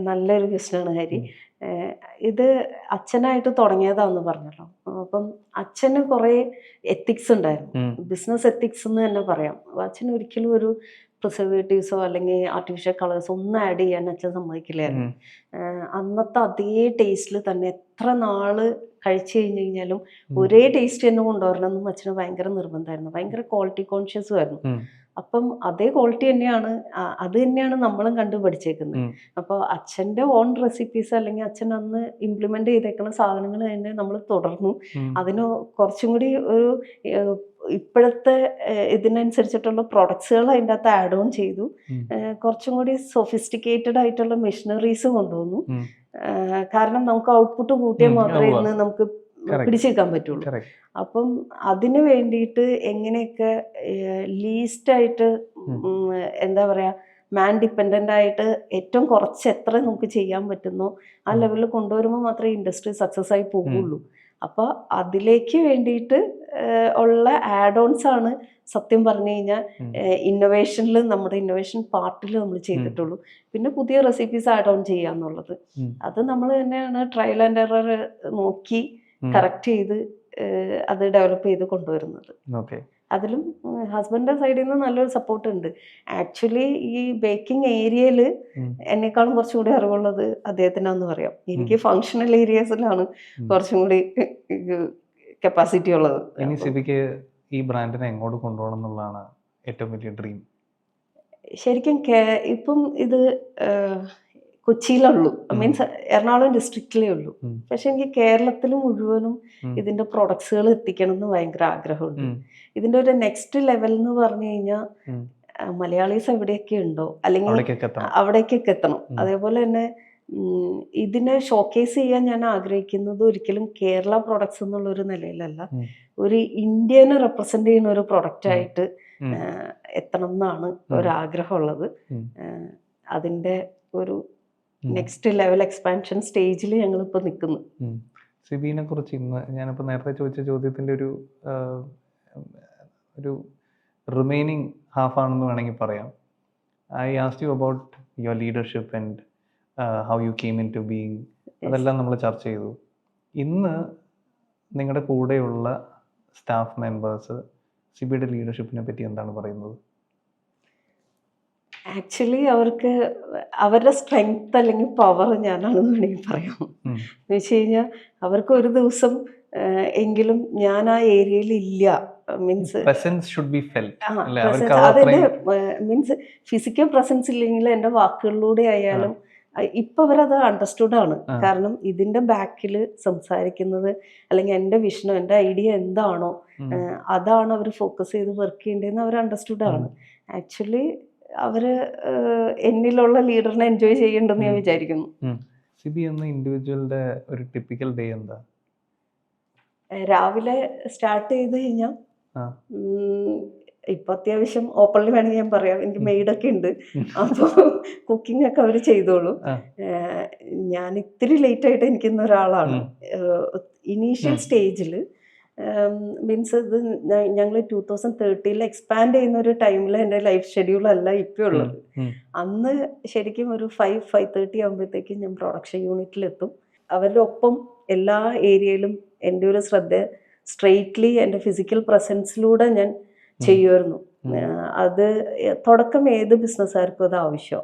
നല്ലൊരു ക്വസ്റ്റ്യനാണ് ഹരി. ഇത് അച്ഛനായിട്ട് തുടങ്ങിയതാന്ന് പറഞ്ഞല്ലോ. അപ്പം അച്ഛന് കുറേ എത്തിക്സ് ഉണ്ടായിരുന്നു, ബിസിനസ് എത്തിക്സ് എന്ന് തന്നെ പറയാം. അച്ഛന് ഒരിക്കലും ഒരു പ്രിസർവേറ്റീവ്സോ അല്ലെങ്കിൽ ആർട്ടിഫിഷ്യൽ കളേഴ്സോ ഒന്നും ആഡ് ചെയ്യാൻ അച്ഛൻ സമ്മതിക്കില്ലായിരുന്നു. അന്നത്തെ അതേ ടേസ്റ്റിൽ തന്നെ എത്ര നാള് കഴിച്ചു കഴിഞ്ഞ് കഴിഞ്ഞാലും ഒരേ ടേസ്റ്റ് തന്നെ കൊണ്ടുവരണം എന്നും അച്ഛന് ഭയങ്കര നിർബന്ധമായിരുന്നു. ഭയങ്കര ക്വാളിറ്റി കോൺഷ്യസും ആയിരുന്നു. അപ്പം അതേ ക്വാളിറ്റി തന്നെയാണ്, അത് തന്നെയാണ് നമ്മളും കണ്ടു പഠിച്ചേക്കുന്നത്. അപ്പോൾ അച്ഛൻ്റെ ഓൺ റെസിപ്പീസ് അല്ലെങ്കിൽ അച്ഛൻ അന്ന് ഇംപ്ലിമെന്റ് ചെയ്തേക്കുന്ന സാധനങ്ങൾ തന്നെ നമ്മൾ തുടർന്നു. അതിന് കുറച്ചും കൂടി ഒരു ഇപ്പോഴത്തെ ഇതിനനുസരിച്ചിട്ടുള്ള പ്രൊഡക്ട്സുകൾ അതിൻ്റെ അകത്ത് ആഡ് ഓൺ ചെയ്തു. കുറച്ചും കൂടി സൊഫിസ്റ്റിക്കേറ്റഡ് ആയിട്ടുള്ള മെഷീനറീസ് കൊണ്ടുവന്നു. കാരണം നമുക്ക് ഔട്ട്പുട്ട് കൂട്ടിയാൽ മാത്രമേ ഇന്ന് നമുക്ക് പിടിച്ചേക്കാൻ പറ്റുള്ളൂ. അപ്പം അതിന് വേണ്ടിയിട്ട് എങ്ങനെയൊക്കെ ലീസ്റ്റായിട്ട് എന്താ പറയുക, മാൻ ഡിപ്പെൻഡൻ്റ് ആയിട്ട് ഏറ്റവും കുറച്ച് എത്ര നമുക്ക് ചെയ്യാൻ പറ്റുന്നോ ആ ലെവലിൽ കൊണ്ടുവരുമ്പോൾ മാത്രമേ ഇൻഡസ്ട്രി സക്സസ് ആയി പോകുള്ളൂ. അപ്പോൾ അതിലേക്ക് വേണ്ടിയിട്ട് ഉള്ള ആഡ് ഓൺസ് ആണ് സത്യം പറഞ്ഞു കഴിഞ്ഞാൽ ഇന്നോവേഷനിൽ, നമ്മുടെ ഇന്നോവേഷൻ പാർട്ടിൽ നമ്മൾ ചെയ്തിട്ടുള്ളൂ. പിന്നെ പുതിയ റെസിപ്പീസ് ആഡ് ഓൺ ചെയ്യാന്നുള്ളത് അത് നമ്മൾ തന്നെയാണ് ട്രയൽ ആൻഡ് എറർ നോക്കി കറക്റ്റ് ചെയ്ത് അത് ഡെവലപ്പ് ചെയ്ത് കൊണ്ടുവരുന്നത്. അതിലും ഹസ്ബൻഡിന്റെ സൈഡിൽ നിന്ന് നല്ലൊരു സപ്പോർട്ട് ഉണ്ട്. ആക്ച്വലി ഈ ബേക്കിംഗ് ഏരിയയിൽ എന്നെക്കാളും കുറച്ചും കൂടി അറിവുള്ളത് അദ്ദേഹത്തിനാന്ന് പറയാം. എനിക്ക് ഫങ്ഷണൽ ഏരിയസിലാണ് കുറച്ചും കൂടി കപ്പാസിറ്റി ഉള്ളത്. ഇനി സിബിക്ക് ഈ ബ്രാൻഡിനെ എങ്ങോട്ട് കൊണ്ടുപോകണം എന്നുള്ളതാണ് ഏറ്റവും വലിയ ഡ്രീം. ശരിക്കും ഇപ്പം ഇത് കൊച്ചിയിലുള്ളൂ, മീൻസ് എറണാകുളം ഡിസ്ട്രിക്റ്റിലേ ഉള്ളൂ. പക്ഷെ എനിക്ക് കേരളത്തിൽ മുഴുവനും ഇതിന്റെ പ്രൊഡക്ട്സുകൾ എത്തിക്കണം എന്ന് ഭയങ്കര ആഗ്രഹമുണ്ട്. ഇതിന്റെ ഒരു നെക്സ്റ്റ് ലെവൽ എന്ന് പറഞ്ഞു കഴിഞ്ഞാൽ മലയാളീസ് എവിടെയൊക്കെ ഉണ്ടോ അല്ലെങ്കിൽ അവിടേക്കൊക്കെ എത്തണം. അതേപോലെ തന്നെ ഇതിനെ ഷോക്കേസ് ചെയ്യാൻ ഞാൻ ആഗ്രഹിക്കുന്നത് ഒരിക്കലും കേരള പ്രൊഡക്ട്സ് എന്നുള്ള ഒരു നിലയിലല്ല, ഒരു ഇന്ത്യനെ റെപ്രസെന്റ് ചെയ്യുന്ന ഒരു പ്രൊഡക്റ്റ് ആയിട്ട് എത്തണം എന്നാണ് ഒരാഗ്രഹമുള്ളത്. അതിന്റെ ഒരു നെക്സ്റ്റ് ലെവൽ എക്സ്പാൻഷൻ സ്റ്റേജിൽ ഞങ്ങളിപ്പോൾ നിൽക്കുന്നു. സിബിനെ കുറിച്ച് ഇന്ന് ഞാനിപ്പോൾ നേരത്തെ ചോദിച്ച ചോദ്യത്തിൻ്റെ ഒരു റിമൈനിങ് ഹാഫ് ആണെന്ന് വേണമെങ്കിൽ പറയാം. I asked you about your leadership and how you came in to being, അതെല്ലാം നമ്മൾ ചർച്ച ചെയ്തു. ഇന്ന് നിങ്ങളുടെ കൂടെയുള്ള സ്റ്റാഫ് മെമ്പേഴ്സ് സിബിയുടെ ലീഡർഷിപ്പിനെ പറ്റി എന്താണ് പറയുന്നത്? ആക്ച്വലി അവർക്ക് അവരുടെ സ്ട്രെങ്ത് അല്ലെങ്കിൽ പവർ ഞാനാണെന്ന് വേണമെങ്കിൽ പറയാം. എന്ന് വെച്ച് കഴിഞ്ഞാൽ അവർക്ക് ഒരു ദിവസം എങ്കിലും ഞാൻ ആ ഏരിയയിൽ ഇല്ല, മീൻസ് അതിന്റെ മീൻസ് ഫിസിക്കൽ പ്രസൻസ് ഇല്ലെങ്കിൽ എൻ്റെ വാക്കുകളിലൂടെ ആയാലും ഇപ്പൊ അവരത് അണ്ടർസ്റ്റുഡ് ആണ്. കാരണം ഇതിന്റെ ബാക്കിൽ സംസാരിക്കുന്നത് അല്ലെങ്കിൽ എൻ്റെ വിഷനോ എൻ്റെ ഐഡിയ എന്താണോ അതാണ് അവർ ഫോക്കസ് ചെയ്ത് വർക്ക് ചെയ്യേണ്ടതെന്ന് അവർ അണ്ടർസ്റ്റുഡ് ആണ്. ആക്ച്വലി അവര് എന്നിലുള്ള ലീഡറിനെ എൻജോയ് ചെയ്യണ്ടെന്ന് ഞാൻ വിചാരിക്കുന്നു. സിബി എന്ന ഇൻഡിവിജ്വലിന്റെ ഒരു ടിപ്പിക്കൽ ഡേ എന്താ? രാവിലെ സ്റ്റാർട്ട് ചെയ്ത് കഴിഞ്ഞാൽ ഇപ്പൊ അത്യാവശ്യം ഓപ്പൺലി വേണമെങ്കിൽ ഞാൻ പറയാം, എനിക്ക് മെയ്ഡൊക്കെ ഉണ്ട്. അപ്പോൾ കുക്കിംഗ് ഒക്കെ അവർ ചെയ്തോളും. ഞാൻ ഇത്തിരി ലേറ്റ് ആയിട്ട് എനിക്കുന്ന ഒരാളാണ്. ഇനീഷ്യൽ സ്റ്റേജിൽ മീൻസ് ഇത് ഞങ്ങൾ 2013 എക്സ്പാൻഡ് ചെയ്യുന്ന ഒരു ടൈമിൽ എൻ്റെ ലൈഫ് ഷെഡ്യൂളല്ല ഇപ്പോൾ ഉള്ളത്. അന്ന് ശരിക്കും ഒരു 5:30 ആകുമ്പോഴത്തേക്കും ഞാൻ പ്രൊഡക്ഷൻ യൂണിറ്റിലെത്തും. അവരുടെ ഒപ്പം എല്ലാ ഏരിയയിലും എൻ്റെ ഒരു ശ്രദ്ധ സ്ട്രെയിറ്റ്ലി എൻ്റെ ഫിസിക്കൽ പ്രസൻസിലൂടെ ഞാൻ ചെയ്യുമായിരുന്നു. അത് തുടക്കം ഏത് ബിസിനസ്സുകാർക്കും അത് ആവശ്യം.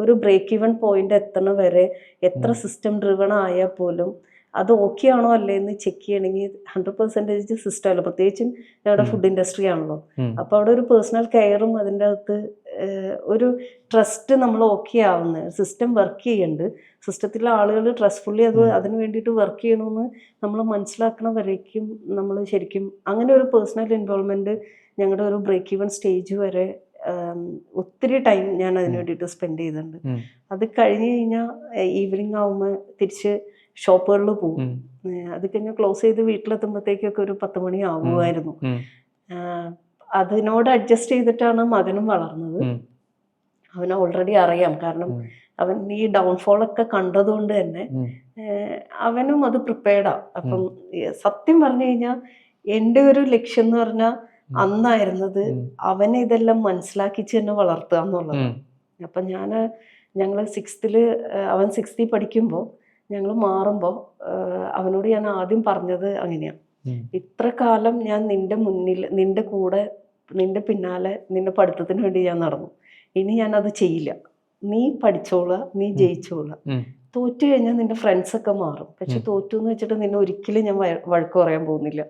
ഒരു ബ്രേക്ക് ഈവൻ പോയിന്റ് എത്തണ വരെ എത്ര സിസ്റ്റം ഡ്രിവൺ ആയാൽ പോലും അത് ഓക്കെ ആണോ അല്ലേ എന്ന് ചെക്ക് ചെയ്യണമെങ്കിൽ 100% സിസ്റ്റം അല്ല. പ്രത്യേകിച്ചും ഞങ്ങളുടെ ഫുഡ് ഇൻഡസ്ട്രി ആണല്ലോ. അപ്പോൾ അവിടെ ഒരു പേഴ്സണൽ കെയറും അതിൻ്റെ അകത്ത് ഒരു ട്രസ്റ്റ് നമ്മൾ ഓക്കെ ആവുന്നത്, സിസ്റ്റം വർക്ക് ചെയ്യുന്നുണ്ട്, സിസ്റ്റത്തിലെ ആളുകൾ ട്രസ്റ്റ്ഫുള്ളി അതിന് വേണ്ടിയിട്ട് വർക്ക് ചെയ്യണമെന്ന് നമ്മൾ മനസ്സിലാക്കണ വരേക്കും നമ്മൾ ശരിക്കും അങ്ങനെ ഒരു പേഴ്സണൽ ഇൻവോൾവ്മെൻറ്റ് ഞങ്ങളുടെ ഒരു ബ്രേക്ക് ഈവൻ സ്റ്റേജ് വരെ ഒത്തിരി ടൈം ഞാൻ അതിന് വേണ്ടിയിട്ട് സ്പെൻഡ് ചെയ്തിട്ടുണ്ട്. അത് കഴിഞ്ഞ് കഴിഞ്ഞാൽ ഈവനിങ് ആവുമ്പോൾ തിരിച്ച് ഷോപ്പുകളിൽ പോകും. അത് കഴിഞ്ഞ് ക്ലോസ് ചെയ്ത് വീട്ടിലെത്തുമ്പോഴത്തേക്കൊക്കെ ഒരു 10 മണി ആവുമായിരുന്നു. അതിനോട് അഡ്ജസ്റ്റ് ചെയ്തിട്ടാണ് മകനും വളർന്നത്. അവന് ഓൾറെഡി അറിയാം, കാരണം അവൻ ഈ ഡൗൺഫോളൊക്കെ കണ്ടതുകൊണ്ട് തന്നെ അവനും അത് പ്രിപ്പയർഡാണ്. അപ്പം സത്യം പറഞ്ഞു കഴിഞ്ഞാൽ എൻ്റെ ഒരു ലക്ഷ്യം എന്ന് പറഞ്ഞാൽ അന്നായിരുന്നത് അവനെ ഇതെല്ലാം മനസ്സിലാക്കിച്ച് തന്നെ വളർത്തുക എന്നുള്ളത്. അപ്പം ഞങ്ങൾ അവൻ 6th പഠിക്കുമ്പോൾ ഞങ്ങൾ മാറുമ്പോൾ അവനോട് ഞാൻ ആദ്യം പറഞ്ഞത് അങ്ങനെയാണ്, ഇത്ര കാലം ഞാൻ നിന്റെ മുന്നിൽ, നിന്റെ കൂടെ, നിന്റെ പിന്നാലെ, നിന്റെ പഠിത്തത്തിന് വേണ്ടി ഞാൻ നടന്നു. ഇനി ഞാനത് ചെയ്യില്ല. നീ പഠിച്ചോളുക, നീ ജയിച്ചോളുക. തോറ്റു കഴിഞ്ഞാൽ നിന്റെ ഫ്രണ്ട്സൊക്കെ മാറും. പക്ഷെ തോറ്റു എന്ന് വെച്ചിട്ട് നിന്നെ ഒരിക്കലും ഞാൻ വഴക്ക് പറയാൻ പോകുന്നില്ല.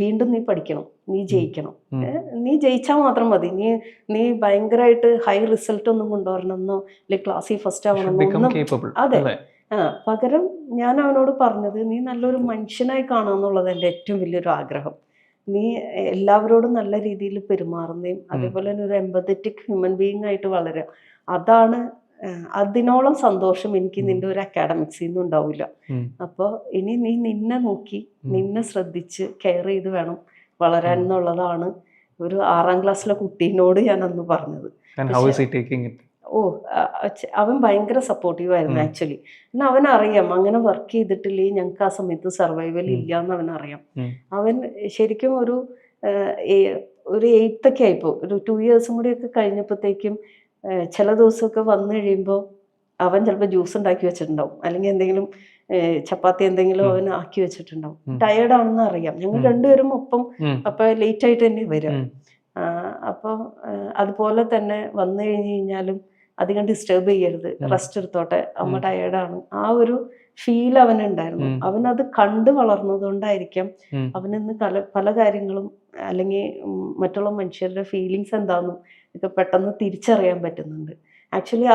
വീണ്ടും നീ പഠിക്കണം, നീ ജയിക്കണം. നീ ജയിച്ചാൽ മാത്രം മതി. നീ ഭയങ്കരമായിട്ട് ഹൈ റിസൾട്ട് ഒന്നും കൊണ്ടുവരണമെന്നോ അല്ലെങ്കിൽ ക്ലാസ്സിൽ ഫസ്റ്റ് ആവണമെന്നോ അതെ. പകരം ഞാൻ അവനോട് പറഞ്ഞത്, നീ നല്ലൊരു മനുഷ്യനായി കാണാന്നുള്ളത് എൻ്റെ ഏറ്റവും വലിയൊരു ആഗ്രഹം. നീ എല്ലാവരോടും നല്ല രീതിയിൽ പെരുമാറുന്നതും അതേപോലെ തന്നെ ഒരു എമ്പത്തറ്റിക് ഹ്യൂമൻ ബീയിങ് ആയിട്ട് വളരുക. അതാണ് അതിനോളം സന്തോഷം എനിക്ക് നിന്റെ ഒരു അക്കാഡമിക്സിൽ നിന്നും ഉണ്ടാവില്ല. അപ്പോൾ ഇനി നീ നിന്നെ നോക്കി, നിന്നെ ശ്രദ്ധിച്ച് കെയർ ചെയ്ത് വേണം വളരാൻ എന്നുള്ളതാണ് ഒരു 6ാം ക്ലാസ്സിലെ കുട്ടീനോട് ഞാൻ അന്ന് പറഞ്ഞത്. അവൻ ഭയങ്കര സപ്പോർട്ടീവ് ആയിരുന്നു ആക്ച്വലി. എന്നാൽ അവനറിയാം അങ്ങനെ വർക്ക് ചെയ്തിട്ടില്ലേ ഞങ്ങൾക്ക് ആ സമയത്ത് സർവൈവൽ ഇല്ല എന്ന് അവനറിയാം. അവൻ ശരിക്കും ഒരു 8th ഒക്കെ ആയിപ്പോൾ, ഒരു 2 years കൂടിയൊക്കെ കഴിഞ്ഞപ്പോഴത്തേക്കും ചില ദിവസമൊക്കെ വന്നു കഴിയുമ്പോൾ അവൻ ചിലപ്പോൾ ജ്യൂസ് ഉണ്ടാക്കി വെച്ചിട്ടുണ്ടാവും, അല്ലെങ്കിൽ എന്തെങ്കിലും ചപ്പാത്തി എന്തെങ്കിലും അവൻ ആക്കി വെച്ചിട്ടുണ്ടാവും. ടയേർഡാണെന്ന് അറിയാം. ഞങ്ങൾ രണ്ടുപേരും ഒപ്പം അപ്പം ലേറ്റ് ആയിട്ട് തന്നെ വരും. അപ്പോൾ അതുപോലെ തന്നെ വന്നു കഴിഞ്ഞ് കഴിഞ്ഞാലും അധികം ഡിസ്റ്റർബ് ചെയ്യരുത്, റെസ്റ്റ് എടുത്തോട്ടെ, അമ്മ ടയേർഡാണ്, ആ ഒരു ഫീൽ അവനുണ്ടായിരുന്നു. അവനത് കണ്ട് വളർന്നതുകൊണ്ടായിരിക്കാം അവനിന്ന് പല കാര്യങ്ങളും അല്ലെങ്കിൽ മറ്റുള്ള മനുഷ്യരുടെ ഫീലിങ്സ് എന്താണെന്നും ഒക്കെ പെട്ടെന്ന് തിരിച്ചറിയാൻ പറ്റുന്നുണ്ട്. ആക്ച്വലി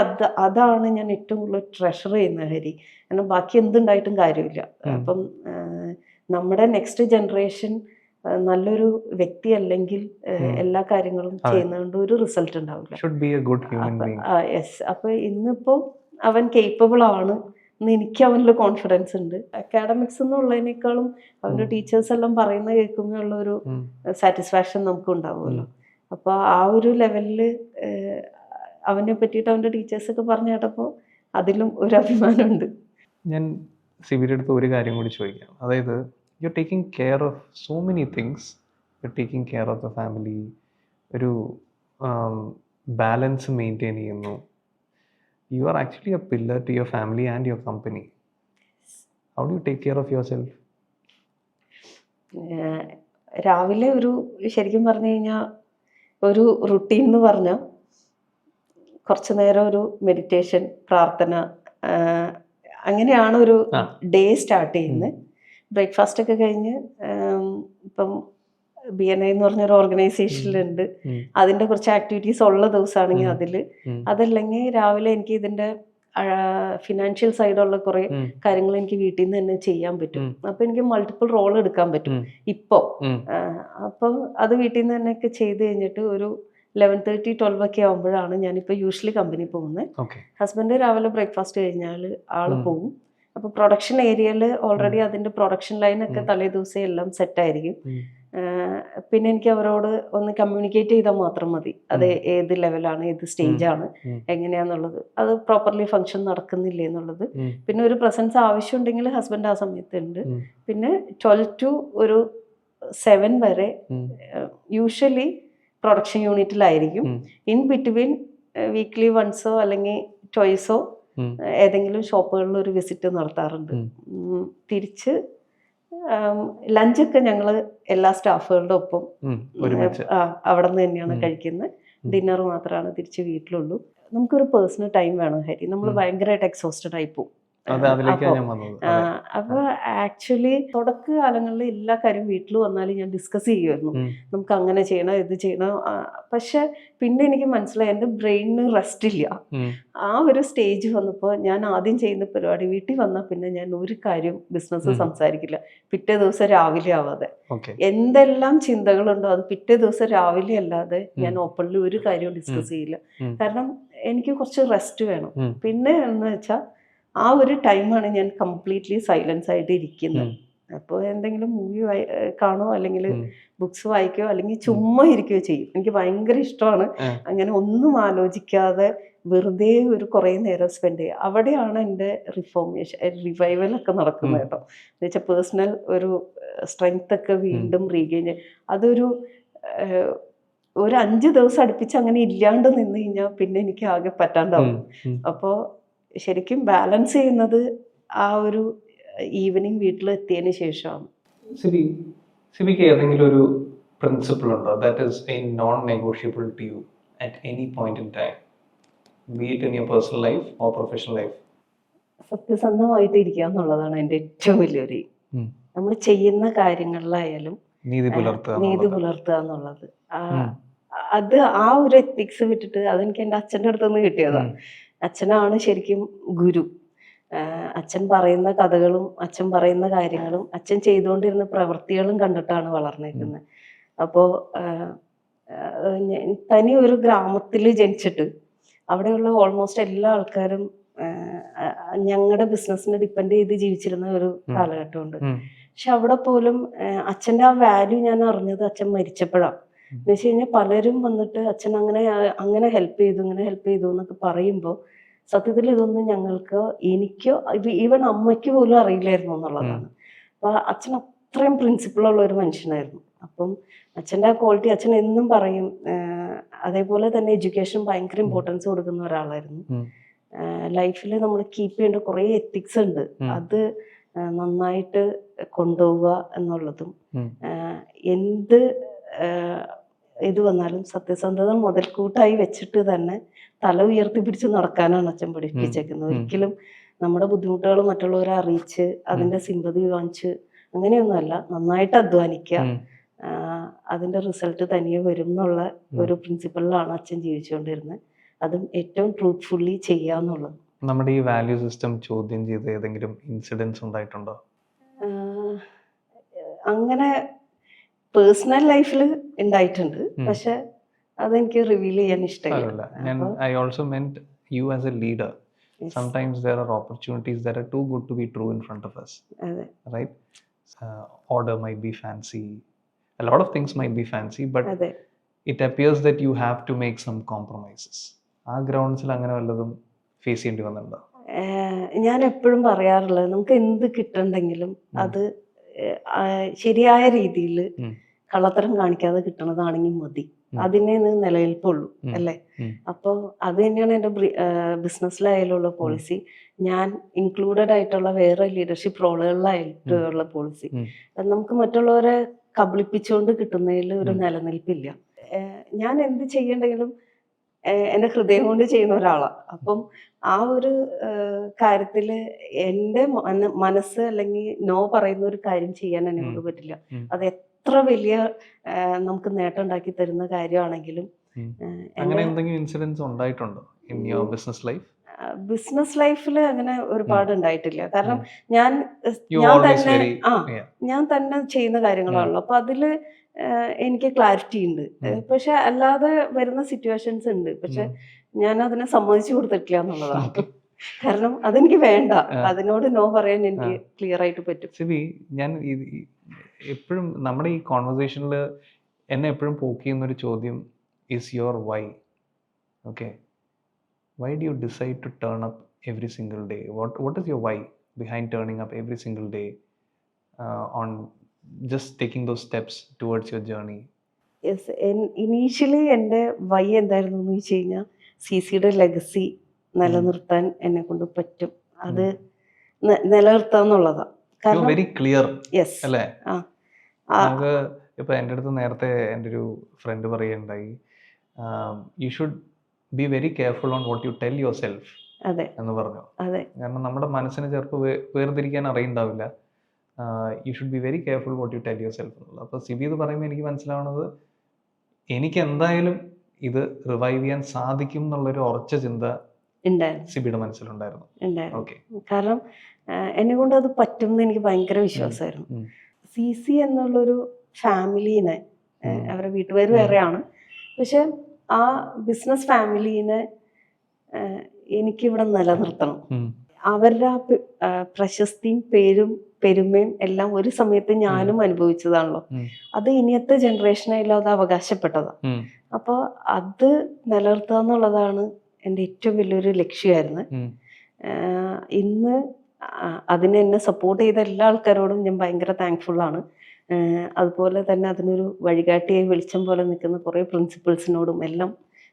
അതാണ് ഞാൻ ഏറ്റവും കൂടുതൽ ട്രഷർ ചെയ്യുന്ന ഹരി. കാരണം ബാക്കി എന്തുണ്ടായിട്ടും കാര്യമില്ല. അപ്പം നമ്മുടെ നെക്സ്റ്റ് ജനറേഷൻ നല്ലൊരു വ്യക്തി അല്ലെങ്കിൽ എല്ലാ കാര്യങ്ങളും ചെയ്യുന്നതുകൊണ്ട് ഒരു റിസൾട്ട് ഉണ്ടാവില്ല. യെസ്. അപ്പൊ ഇന്നിപ്പോ അവൻ കേപ്പബിൾ ആണ് എന്ന് എനിക്ക് അവനിൽ കോൺഫിഡൻസ് ഉണ്ട്. അക്കാഡമിക്സ് എന്നുള്ളതിനേക്കാളും അവൻ്റെ ടീച്ചേഴ്സ് എല്ലാം പറയുന്നത് കേൾക്കുമ്പോൾ ഉള്ള ഒരു സാറ്റിസ്ഫാക്ഷൻ നമുക്ക് ഉണ്ടാവുമല്ലോ. അപ്പോൾ ആ ഒരു ലെവലിൽ അവനെ പറ്റിയിട്ട് അവൻ്റെ ടീച്ചേഴ്സൊക്കെ പറഞ്ഞു കേട്ടപ്പോൾ അതിലും ഒരു അഭിമാനമുണ്ട്. ഞാൻ സിബിയുടെ അടുത്ത് ഒരു കാര്യം കൂടി ചോദിക്കാം. അതായത് you're taking care of so many things. You're taking care of the family. ഒരു ബാലൻസ് മെയിൻറ്റെയിൻ ചെയ്യുന്നു. You are actually a pillar to your family and your company. How do you take care of yourself? രാവിലെ ഒരു ശരിക്കും പറഞ്ഞു കഴിഞ്ഞാൽ ഒരു routine എന്ന് പറഞ്ഞാൽ കുറച്ച് നേരം ഒരു മെഡിറ്റേഷൻ, പ്രാർത്ഥന, അങ്ങനെയാണ് ഒരു ഡേ സ്റ്റാർട്ട് ചെയ്യുന്നത്. ബ്രേക്ക്ഫാസ്റ്റ് ഒക്കെ കഴിഞ്ഞ് ഇപ്പം BNI എന്ന് പറഞ്ഞൊരു ഓർഗനൈസേഷനിലുണ്ട്. അതിൻ്റെ കുറച്ച് ആക്ടിവിറ്റീസ് ഉള്ള ദിവസമാണെങ്കിൽ അതല്ലെങ്കിൽ രാവിലെ എനിക്ക് ഇതിൻ്റെ ഫിനാൻഷ്യൽ സൈഡുള്ള കുറേ കാര്യങ്ങൾ എനിക്ക് വീട്ടിൽ നിന്ന് തന്നെ ചെയ്യാൻ പറ്റും. അപ്പം എനിക്ക് മൾട്ടിപ്പിൾ റോൾ എടുക്കാൻ പറ്റും ഇപ്പോൾ. അപ്പം അത് വീട്ടിൽ നിന്ന് തന്നെയൊക്കെ ചെയ്ത് കഴിഞ്ഞിട്ട് ഒരു 11:30, 12 ഒക്കെ ആകുമ്പോഴാണ് ഞാനിപ്പോൾ യൂഷ്വലി കമ്പനി പോകുന്നത്. ഹസ്ബൻഡ് രാവിലെ ബ്രേക്ക്ഫാസ്റ്റ് കഴിഞ്ഞാൽ ആള് പോകും. അപ്പോൾ പ്രൊഡക്ഷൻ ഏരിയയിൽ ഓൾറെഡി അതിൻ്റെ പ്രൊഡക്ഷൻ ലൈനൊക്കെ തലേ ദിവസം എല്ലാം സെറ്റായിരിക്കും. പിന്നെ എനിക്ക് അവരോട് ഒന്ന് കമ്മ്യൂണിക്കേറ്റ് ചെയ്താൽ മാത്രം മതി, അത് ഏത് ലെവലാണ്, ഏത് സ്റ്റേജാണ്, എങ്ങനെയാന്നുള്ളത്, അത് പ്രോപ്പർലി ഫങ്ഷൻ നടക്കുന്നില്ലേ എന്നുള്ളത്. പിന്നെ ഒരു പ്രസൻസ് ആവശ്യമുണ്ടെങ്കിൽ ഹസ്ബൻഡ് ആ സമയത്ത് ഉണ്ട്. പിന്നെ 12 to ഒരു 7 വരെ യൂഷ്വലി പ്രൊഡക്ഷൻ യൂണിറ്റിലായിരിക്കും. ഇൻ ബിറ്റ്വീൻ വീക്ക്ലി വൺസോ അല്ലെങ്കിൽ ട്വൈസോ ഏതെങ്കിലും ഷോപ്പുകളിൽ ഒരു വിസിറ്റ് നടത്താറുണ്ട്. തിരിച്ച് ലഞ്ചൊക്കെ ഞങ്ങൾ എല്ലാ സ്റ്റാഫുകളുടെ ഒപ്പം ഒരുമിച്ച് അവിടെ നിന്ന് തന്നെയാണ് കഴിക്കുന്നത്. ഡിന്നർ മാത്രമാണ് തിരിച്ച് വീട്ടിലുള്ളൂ. നമുക്കൊരു പേഴ്സണൽ ടൈം വേണം ഹരി. നമ്മൾ ഭയങ്കരമായിട്ട് എക്സോസ്റ്റഡ് ആയി പോകും. അപ്പൊ ആക്ച്വലി തുടക്ക കാലങ്ങളിൽ എല്ലാ കാര്യവും വീട്ടിൽ വന്നാലും ഞാൻ ഡിസ്കസ് ചെയ്യുമായിരുന്നു, നമുക്ക് അങ്ങനെ ചെയ്യണം ഇത് ചെയ്യണം. പക്ഷെ പിന്നെ എനിക്ക് മനസ്സിലായി എൻ്റെ ബ്രെയിനിന് റെസ്റ്റ് ഇല്ല. ആ ഒരു സ്റ്റേജ് വന്നപ്പോൾ ഞാൻ ആദ്യം ചെയ്യുന്ന പരിപാടി, വീട്ടിൽ വന്നാൽ പിന്നെ ഞാൻ ഒരു കാര്യം ബിസിനസ് സംസാരിക്കില്ല പിറ്റേ ദിവസം രാവിലെ ആവാതെ. എന്തെല്ലാം ചിന്തകളുണ്ടോ അത് പിറ്റേ ദിവസം രാവിലെ അല്ലാതെ ഞാൻ ഓപ്പൺലി ഒരു കാര്യവും ഡിസ്കസ് ചെയ്യില്ല. കാരണം എനിക്ക് കുറച്ച് റെസ്റ്റ് വേണം. പിന്നെ എന്ന് വെച്ചാൽ ആ ഒരു ടൈമാണ് ഞാൻ കംപ്ലീറ്റ്ലി സൈലൻസ് ആയിട്ട് ഇരിക്കുന്നത്. അപ്പോൾ എന്തെങ്കിലും മൂവി കാണുമോ അല്ലെങ്കിൽ ബുക്സ് വായിക്കുകയോ അല്ലെങ്കിൽ ചുമ്മാ ഇരിക്കുകയോ ചെയ്യും. എനിക്ക് ഭയങ്കര ഇഷ്ടമാണ് അങ്ങനെ ഒന്നും ആലോചിക്കാതെ വെറുതെ ഒരു കുറേ നേരം സ്പെൻഡ് ചെയ്യുക. അവിടെയാണ് എൻ്റെ റിവൈവലൊക്കെ നടക്കുന്നത് കേട്ടോ. എന്ന് വെച്ചാൽ പേഴ്സണൽ ഒരു സ്ട്രെങ്ത് ഒക്കെ വീണ്ടും റീഗെയിൻ ചെയ്യും. അതൊരു 5 ദിവസം അടുപ്പിച്ച് അങ്ങനെ ഇല്ലാണ്ട് നിന്ന് കഴിഞ്ഞാൽ പിന്നെ എനിക്ക് ആകെ പറ്റാണ്ടാവും. അപ്പോൾ ശരിക്കും ബാലൻസ് ചെയ്യുന്നത് ആ ഒരു ഈവനിങ് വീട്ടിലെത്തിയതിന് ശേഷമാണ്. സിബിക്ക് ഏതെങ്കിലും ഒരു പ്രിൻസിപ്പിൾ ഉണ്ടോ that is a non negotiable to you at any point in time, be it in your personal life or professional life? സത്യസന്ധമായിട്ട് ഇരിക്കുക എന്നുള്ളതാണ് എൻ്റെ ഏറ്റവും വലിയൊരു. നമ്മൾ ചെയ്യുന്ന കാര്യങ്ങളിലായാലും നീതി പുലർത്തുക എന്നുള്ളത്. അത് ആ ഒരു എത്തിക്സ് വിട്ടിട്ട് അതെനിക്ക് എൻ്റെ അച്ഛൻ്റെ അടുത്ത് നിന്ന് കിട്ടിയതാണ്. അച്ഛനാണ് ശരിക്കും ഗുരു. അച്ഛൻ പറയുന്ന കഥകളും അച്ഛൻ പറയുന്ന കാര്യങ്ങളും അച്ഛൻ ചെയ്തുകൊണ്ടിരുന്ന പ്രവൃത്തികളും കണ്ടിട്ടാണ് വളർന്നേക്കുന്നത്. അപ്പോൾ തനി ഒരു ഗ്രാമത്തിൽ ജനിച്ചിട്ട് അവിടെയുള്ള ഓൾമോസ്റ്റ് എല്ലാ ആൾക്കാരും ഞങ്ങളുടെ ബിസിനസ്സിനെ ഡിപ്പെൻഡ് ചെയ്ത് ജീവിച്ചിരുന്ന ഒരു കാലഘട്ടമുണ്ട്. പക്ഷെ അവിടെ പോലും അച്ഛൻ്റെ ആ വാല്യൂ ഞാൻ അറിഞ്ഞത് അച്ഛൻ മരിച്ചപ്പോഴാണ്. എന്ന് വെച്ച് കഴിഞ്ഞാൽ പലരും വന്നിട്ട് അച്ഛൻ അങ്ങനെ ഹെൽപ്പ് ചെയ്തു ഇങ്ങനെ ഹെൽപ്പ് ചെയ്തു എന്നൊക്കെ പറയുമ്പോൾ സത്യത്തിൽ ഇതൊന്നും ഞങ്ങൾക്കോ എനിക്കോ ഈവൻ അമ്മയ്ക്ക് പോലും അറിയില്ലായിരുന്നു എന്നുള്ളതാണ്. അപ്പൊ അച്ഛൻ അത്രയും പ്രിൻസിപ്പിളുള്ള ഒരു മനുഷ്യനായിരുന്നു. അപ്പം അച്ഛൻ്റെ ആ ക്വാളിറ്റി അച്ഛൻ എന്നും പറയും. അതേപോലെ തന്നെ എഡ്യൂക്കേഷൻ ഭയങ്കര ഇമ്പോർട്ടൻസ് കൊടുക്കുന്ന ഒരാളായിരുന്നു. ലൈഫിൽ നമ്മൾ കീപ്പ് ചെയ്യേണ്ട കുറേ എത്തിക്സ് ഉണ്ട്, അത് നന്നായിട്ട് കൊണ്ടുപോവുക എന്നുള്ളതും എന്ത് ഇത് വന്നാലും സത്യസന്ധത മുതൽക്കൂട്ടായി വെച്ചിട്ട് തന്നെ തല ഉയർത്തി പിടിച്ച് നടക്കാനാണ് അച്ഛൻ പഠിപ്പിച്ചേക്കുന്നത്. ഒരിക്കലും നമ്മുടെ ബുദ്ധിമുട്ടുകൾ മറ്റുള്ളവരെ അറിയിച്ച് അതിന്റെ സിമ്പതി വാങ്ങിച്ച് അങ്ങനെയൊന്നുമല്ല, നന്നായിട്ട് അധ്വാനിക്കുക, അതിന്റെ റിസൾട്ട് തനിയെ വരും എന്നുള്ള ഒരു പ്രിൻസിപ്പളിലാണ് അച്ഛൻ ജീവിച്ചുകൊണ്ടിരുന്നത്. അതും ഏറ്റവും ട്രൂത്ത്ഫുള്ളി ചെയ്യുക എന്നുള്ളത്. നമ്മുടെ ഈ വാല്യൂ സിസ്റ്റം ചോദ്യം ചെയ്ത് ഏതെങ്കിലും ഇൻസിഡൻസ് ഉണ്ടായിട്ടുണ്ടോ? അങ്ങനെ പേഴ്സണൽ ലൈഫിൽ ഉണ്ടായിട്ടുണ്ട്, പക്ഷെ അതെനിക്ക് റിവീൽ ചെയ്യാൻ ഇഷ്ടമില്ല. I also meant you as a leader. Yes. Sometimes there are opportunities that are too good to be true in front of us. Right? Order might be fancy. A lot of things might be fancy, but it appears that you have to make some compromises. ആ ഗ്രൗണ്ട്സിൽ അങ്ങനെ വല്ലതും face ചെയ്യേണ്ടി വന്നിട്ടുണ്ടോ? ഞാൻ എപ്പോഴും പറയാറുള്ളത്, നമുക്ക് എന്ത് കിട്ടണ്ടെങ്കിലും അത് ശരിയായ രീതിയിൽ കള്ളത്തരം കാണിക്കാതെ കിട്ടണതാണെങ്കിൽ മതി, അതിനെ നിലനിൽപ്പുള്ളൂ അല്ലേ. അപ്പോൾ അത് തന്നെയാണ് എൻ്റെ ബിസിനസ്സിലായാലുള്ള പോളിസി. ഞാൻ ഇൻക്ലൂഡഡ് ആയിട്ടുള്ള വേറെ ലീഡർഷിപ്പ് റോളുകളിലായിട്ടുള്ള പോളിസി. നമുക്ക് മറ്റുള്ളവരെ കബളിപ്പിച്ചുകൊണ്ട് കിട്ടുന്നതിൽ ഒരു നിലനിൽപ്പില്ല. ഞാൻ എന്ത് ചെയ്യണ്ടെങ്കിലും എൻ്റെ ഹൃദയം കൊണ്ട് ചെയ്യുന്ന ഒരാളാണ്. അപ്പം ആ ഒരു കാര്യത്തിൽ എൻ്റെ മനസ്സ് അല്ലെങ്കിൽ നോ പറയുന്ന ഒരു കാര്യം ചെയ്യാൻ എന്നെ കൊണ്ട് പറ്റില്ല. അത് എത്ര വലിയ നമുക്ക് നേട്ടം ഉണ്ടാക്കി തരുന്ന കാര്യമാണെങ്കിലും. അങ്ങനെ എന്തെങ്കിലും ഇൻസിഡൻസ് ഉണ്ടായിട്ടുണ്ടോ in your business life? Business ലൈഫിൽ അങ്ങനെ ഒരുപാട് ഉണ്ടായിട്ടില്ല. കാരണം ഞാൻ തന്നെ ചെയ്യുന്ന കാര്യങ്ങളാണല്ലോ. അപ്പൊ അതില് എനിക്ക് ക്ലാരിറ്റി ഉണ്ട്. പക്ഷെ അല്ലാതെ വരുന്ന സിറ്റുവേഷൻസ് ഉണ്ട്, പക്ഷെ ഞാൻ അതിനെ സമ്മതിച്ചു കൊടുത്തിട്ടില്ല എന്നുള്ളതാണ്. കാരണം അതെനിക്ക് വേണ്ട, അതിനോട് നോ പറയാൻ എനിക്ക് ക്ലിയർ ആയിട്ട് പറ്റും. സിബി, ഞാൻ എപ്പോഴും നമ്മുടെ ഈ കോൺവെർസേഷനിൽ എന്നെ എപ്പോഴും പോക്ക് ചെയ്യുന്ന ഒരു ചോദ്യം is your why. Okay, why do you decide to turn up every single day? What is your why behind turning up every single day on just taking those steps towards your journey? Yes, initially എൻ്റെ Y എന്തായിരുന്നു എന്ന് വെച്ച് കഴിഞ്ഞാൽ CeeCeeയുടെ legacy നിലനിർത്താൻ എന്നെ കൊണ്ട് പറ്റും, അത് നിലനിർത്താന്നുള്ളതാണ്. കാരണം വെരി ക്ലിയർ യെസ് അല്ലേ? ആ നമുക്ക് ഇപ്പൊ എൻ്റെ അടുത്ത് നേരത്തെ എൻ്റെ ഒരു ഫ്രണ്ട് പറയുകയുണ്ടായി, you should be very careful on what you tell yourself അതെ എന്ന് പറഞ്ഞു. അതെ കാരണം നമ്മുടെ മനസ്സിന് ചിലപ്പോൾ വേർതിരിക്കാൻ അറിയുണ്ടാവില്ല. You should be very careful what you tell yourself എന്നുള്ളത്. അപ്പോൾ സിബി ഇത് പറയുമ്പോൾ എനിക്ക് മനസ്സിലാവുന്നത്, എനിക്ക് എന്തായാലും ഇത് റിവൈവ് ചെയ്യാൻ സാധിക്കും എന്നുള്ളൊരു ഉറച്ച ചിന്ത ഉണ്ടായിരുന്നു സിബിയുടെ മനസ്സിലുണ്ടായിരുന്നു. ഉണ്ടായിരുന്നു ഓക്കെ. കാരണം എന്നെ കൊണ്ട് അത് പറ്റും എന്ന് എനിക്ക് ഭയങ്കര വിശ്വാസമായിരുന്നു. CeeCee എന്നുള്ളൊരു ഫാമിലീനെ, അവരുടെ വീട്ടുപേര് വേറെയാണ്, പക്ഷെ ആ ബിസിനസ് ഫാമിലീനെ എനിക്കിവിടെ നിലനിർത്തണം. അവരുടെ ആ പ്രശസ്തിയും പേരും പെരുമയും എല്ലാം ഒരു സമയത്ത് ഞാനും അനുഭവിച്ചതാണല്ലോ. അത് ഇനിയത്തെ ജനറേഷനായാലും അത് അവകാശപ്പെട്ടതാണ്. അപ്പോൾ അത് നിലനിർത്തുക എന്നുള്ളതാണ് എൻ്റെ ഏറ്റവും വലിയൊരു ലക്ഷ്യമായിരുന്നു. ഇന്ന് അതിനെ എന്നെ സപ്പോർട്ട് ചെയ്ത എല്ലാ ആൾക്കാരോടും ഞാൻ ഭയങ്കര താങ്ക്ഫുള്ളാണ്. അതുപോലെ തന്നെ അതിനൊരു വഴികാട്ടിയായി വെളിച്ചം പോലെ നിൽക്കുന്ന കുറേ പ്രിൻസിപ്പിൾസിനോടും എല്ലാം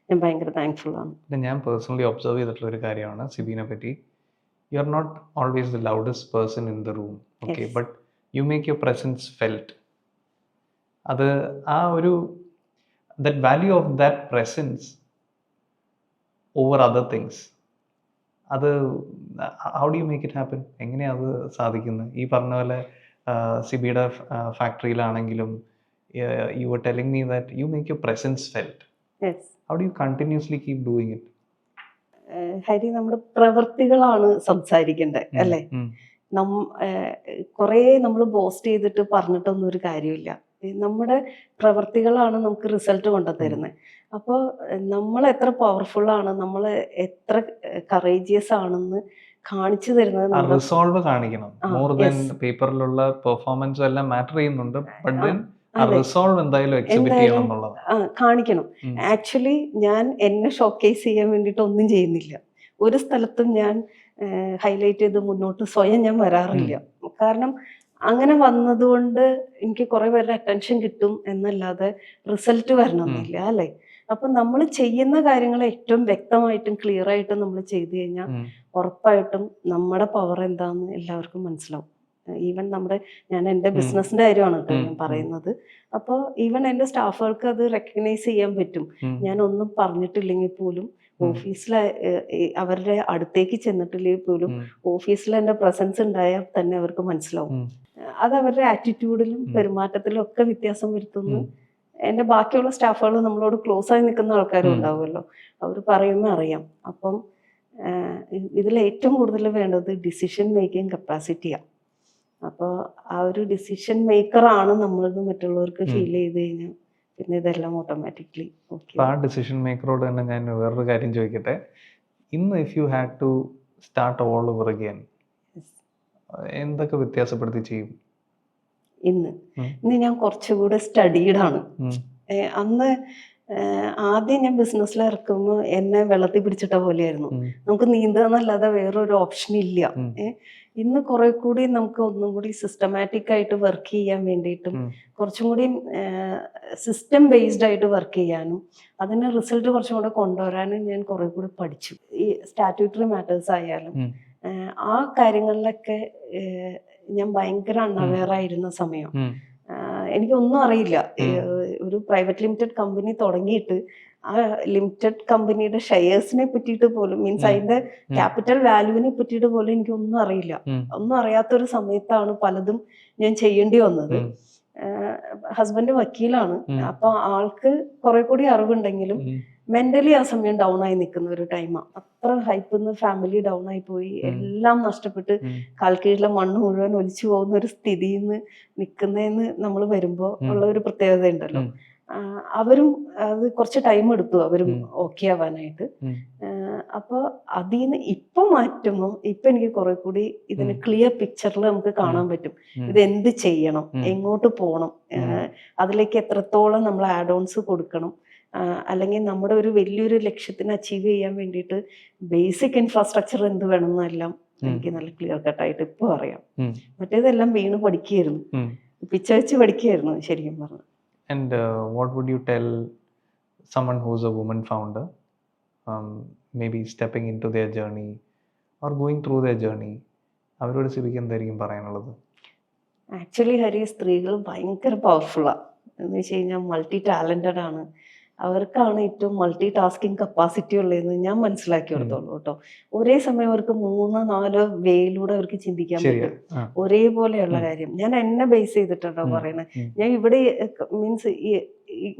ഞാൻ ഭയങ്കര താങ്ക്ഫുള്ളാണ്. ഞാൻ പേഴ്സണലി ഒബ്സർവ് ചെയ്തിട്ടുള്ള ഒരു കാര്യമാണ് സിബിനെ പറ്റി. You are not always the loudest person in the room, okay, but you make your presence felt. അത് ആ ഒരു that value of that presence over other things, അത് how do you make it happen? എങ്ങനെയാണ് അത് സാധിക്കുന്നത്? ഈ പറഞ്ഞ പോലെ സിബിയുടെ ഫാക്ടറിയിലാണെങ്കിലും you were telling me that you make your presence felt. How do you continuously keep doing it? Hari, നമ്മുടെ പ്രവൃത്തികളാണ് സംസാരിക്കേണ്ടത് അല്ലേ? കുറേ നമ്മൾ ബോസ്റ്റ് ചെയ്തിട്ട് പറഞ്ഞിട്ടൊന്നും ഒരു കാര്യമില്ല. നമ്മുടെ പ്രവൃത്തികളാണ് നമുക്ക് റിസൾട്ട് കൊണ്ടുതരുന്നത്. അപ്പോൾ നമ്മൾ എത്ര പവർഫുള്ളാണ്, നമ്മൾ എത്ര കറേജിയസ് ആണെന്ന് കാണിച്ചു തരുന്നത് റിസോൾവ് കാണിക്കണം. മോർ ദാൻ പേപ്പറിലുള്ള പെർഫോമൻസ് എല്ലാം മാറ്റർ ചെയ്യുന്നുണ്ട്, ബട്ട് ദെൻ റിസോൾവ് എന്തായാലും എക്സിബിറ്റ് ചെയ്യണം എന്നുള്ളത് കാണിക്കണം. ആക്ച്വലി ഞാൻ എന്നെ ഷോക്കേസ് ചെയ്യാൻ വേണ്ടിയിട്ട് ഒന്നും ചെയ്യുന്നില്ല. ഒരു സ്ഥലത്തും ഞാൻ ഹൈലൈറ്റ് ചെയ്ത് മുന്നോട്ട് സ്വയം ഞാൻ വരാറില്ല. കാരണം അങ്ങനെ വന്നതുകൊണ്ട് എനിക്ക് കുറെ പേരുടെ അറ്റൻഷൻ കിട്ടും എന്നല്ലാതെ റിസൾട്ട് വരണമെന്നില്ല അല്ലേ? അപ്പൊ നമ്മൾ ചെയ്യുന്ന കാര്യങ്ങൾ ഏറ്റവും വ്യക്തമായിട്ടും ക്ലിയർ ആയിട്ടും നമ്മൾ ചെയ്തു കഴിഞ്ഞാൽ ഉറപ്പായിട്ടും നമ്മുടെ പവർ എന്താന്ന് എല്ലാവർക്കും മനസ്സിലാവും. ഈവൻ ഞാൻ എൻ്റെ ബിസിനസിന്റെ കാര്യമാണ് കേട്ടോ ഞാൻ പറയുന്നത്. അപ്പോൾ ഈവൻ എൻ്റെ സ്റ്റാഫുകൾക്ക് അത് റെക്കഗ്നൈസ് ചെയ്യാൻ പറ്റും. ഞാൻ ഒന്നും പറഞ്ഞിട്ടില്ലെങ്കിൽ പോലും ഓഫീസിൽ അവരുടെ അടുത്തേക്ക് ചെന്നിട്ടില്ലെങ്കിൽ പോലും ഓഫീസിൽ എൻ്റെ പ്രസൻസ് ഉണ്ടായാൽ തന്നെ അവർക്ക് മനസ്സിലാവും. അത് അവരുടെ ആറ്റിറ്റ്യൂഡിലും പെരുമാറ്റത്തിലും ഒക്കെ വ്യത്യാസം വരുത്തുന്നു. എൻ്റെ ബാക്കിയുള്ള സ്റ്റാഫുകൾ നമ്മളോട് ക്ലോസ് ആയി നിൽക്കുന്ന ആൾക്കാരും ഉണ്ടാവുമല്ലോ, അവർ പറയുമ്പോൾ അറിയാം. അപ്പം ഇതിൽ ഏറ്റവും കൂടുതൽ വേണ്ടത് ഡിസിഷൻ മേക്കിംഗ് കപ്പാസിറ്റിയാണ്. അപ്പോൾ ആ ഒരു ഡിസിഷൻ മേക്കറാണ് നമ്മളെന്ന് മറ്റുള്ളവർക്ക് ഫീൽ ചെയ്ത് കഴിഞ്ഞാൽ പിന്നെ ഇതെല്ലാം ഓട്ടോമാറ്റിക്കലി ഓക്കെ. ആ ഡിസിഷൻ മേക്കറോട് തന്നെ ഞാൻ വേറൊരു കാര്യം ചോദിക്കട്ടെ. ഇന്ന് if you had to start all over again, എന്തൊക്കെ വ്യത്യാസപ്പെടുത്തി ചെയ്യും? ഇന്ന് ഞാൻ കുറച്ചുകൂടെ സ്റ്റഡീഡാണ്. അന്ന് ആദ്യം ഞാൻ ബിസിനസ്സിൽ ഇറക്കുമ്പോൾ എന്നെ വെള്ളത്തിൽ പിടിച്ചിട്ട പോലെയായിരുന്നു. നമുക്ക് നീന്തുക എന്നല്ലാതെ വേറൊരു ഓപ്ഷൻ ഇല്ല. ഇന്ന് കുറെ കൂടി നമുക്ക് ഒന്നും കൂടി സിസ്റ്റമാറ്റിക് ആയിട്ട് വർക്ക് ചെയ്യാൻ വേണ്ടിയിട്ടും കുറച്ചും കൂടി സിസ്റ്റം ബേസ്ഡ് ആയിട്ട് വർക്ക് ചെയ്യാനും അതിന് റിസൾട്ട് കുറച്ചും കൂടെ കൊണ്ടുവരാനും ഞാൻ കുറെ കൂടി പഠിച്ചു. ഈ സ്റ്റാറ്റ്യൂട്ടറി മാറ്റേഴ്സ് ആയാലും ആ കാര്യങ്ങളിലൊക്കെ ഞാൻ ഭയങ്കര അൺഅവെയർ ആയിരുന്ന സമയം. എനിക്കൊന്നും അറിയില്ല. ഒരു പ്രൈവറ്റ് ലിമിറ്റഡ് കമ്പനി തുടങ്ങിയിട്ട് ആ ലിമിറ്റഡ് കമ്പനിയുടെ ഷെയർസിനെ പറ്റിയിട്ട് പോലും, മീൻസ് അതിന്റെ ക്യാപിറ്റൽ വാല്യൂവിനെ പറ്റിയിട്ട് പോലും എനിക്കൊന്നും അറിയില്ല. ഒന്നും അറിയാത്തൊരു സമയത്താണ് പലതും ഞാൻ ചെയ്യേണ്ടി വന്നത്. ഹസ്ബൻഡ് വക്കീലാണ്. അപ്പൊ ആൾക്ക് കുറെ കൂടി അറിവുണ്ടെങ്കിലും മെന്റലി ആ സമയം ഡൗൺ ആയി നിൽക്കുന്ന ഒരു ടൈമാണ്. അത്ര ഹൈപ്പിന്ന് ഫാമിലി ഡൗൺ ആയി പോയി, എല്ലാം നഷ്ടപ്പെട്ട് കാൽക്കീഴിലെ മണ്ണ് മുഴുവൻ ഒലിച്ചു പോകുന്ന ഒരു സ്ഥിതിയിൽ നിന്ന് നിൽക്കുന്നതെന്ന് നമ്മൾ വരുമ്പോൾ ഉള്ള ഒരു പ്രത്യേകത ഉണ്ടല്ലോ. അവരും അത് കുറച്ച് ടൈം എടുത്തു അവരും ഓക്കെ ആവാനായിട്ട്. അപ്പോൾ അതിൽ നിന്ന് ഇപ്പൊ മാറ്റുമ്പോൾ ഇപ്പൊ എനിക്ക് കുറെ കൂടി ഇതിന് ക്ലിയർ പിക്ചറിൽ നമുക്ക് കാണാൻ പറ്റും. ഇത് എന്ത് ചെയ്യണം, എങ്ങോട്ട് പോകണം, അതിലേക്ക് എത്രത്തോളം നമ്മൾ ആഡ് ഓൺസ് കൊടുക്കണം, അല്ലെങ്കിൽ നമ്മുടെ ഒരു വലിയൊരു ലക്ഷ്യത്തിന് അച്ചീവ് ചെയ്യാൻ വേണ്ടിയിട്ട് ബേസിക് ഇൻഫ്രാസ്ട്രക്ചർ എന്ത് വേണമെന്നെല്ലാം എനിക്ക് നല്ല ക്ലിയർ കട്ടായിട്ട് ഇപ്പൊ അറിയാം. മറ്റേതെല്ലാം വീണ് പഠിക്കുകയായിരുന്നു, പിച്ച വെച്ച് പഠിക്കുകയായിരുന്നു ശരിക്കും പറഞ്ഞു. And what would you tell someone who's a woman founder, maybe stepping into their journey or going through their journey? അവരോട് സിബിക്ക് എന്തായിരിക്കും പറയാനുള്ളത്? ആക്ച്വലി ഹരി, സ്ത്രീകൾ ഭയങ്കര പവർഫുള്ളാണ്. എന്ന് വെച്ച് കഴിഞ്ഞാൽ മൾട്ടി ടാലന്റഡ് ആണ്. അവർക്കാണ് ഏറ്റവും മൾട്ടി ടാസ്കിങ് കപ്പാസിറ്റി ഉള്ളതെന്ന് ഞാൻ മനസ്സിലാക്കി കൊടുത്തോളൂ കേട്ടോ. ഒരേ സമയം അവർക്ക് 3-4 വേയിലൂടെ അവർക്ക് ചിന്തിക്കാൻ പറ്റും, ഒരേപോലെയുള്ള കാര്യം. ഞാൻ എന്നെ ബേസ് ചെയ്തിട്ടുണ്ടോ പറയണേ. ഞാൻ ഇവിടെ മീൻസ്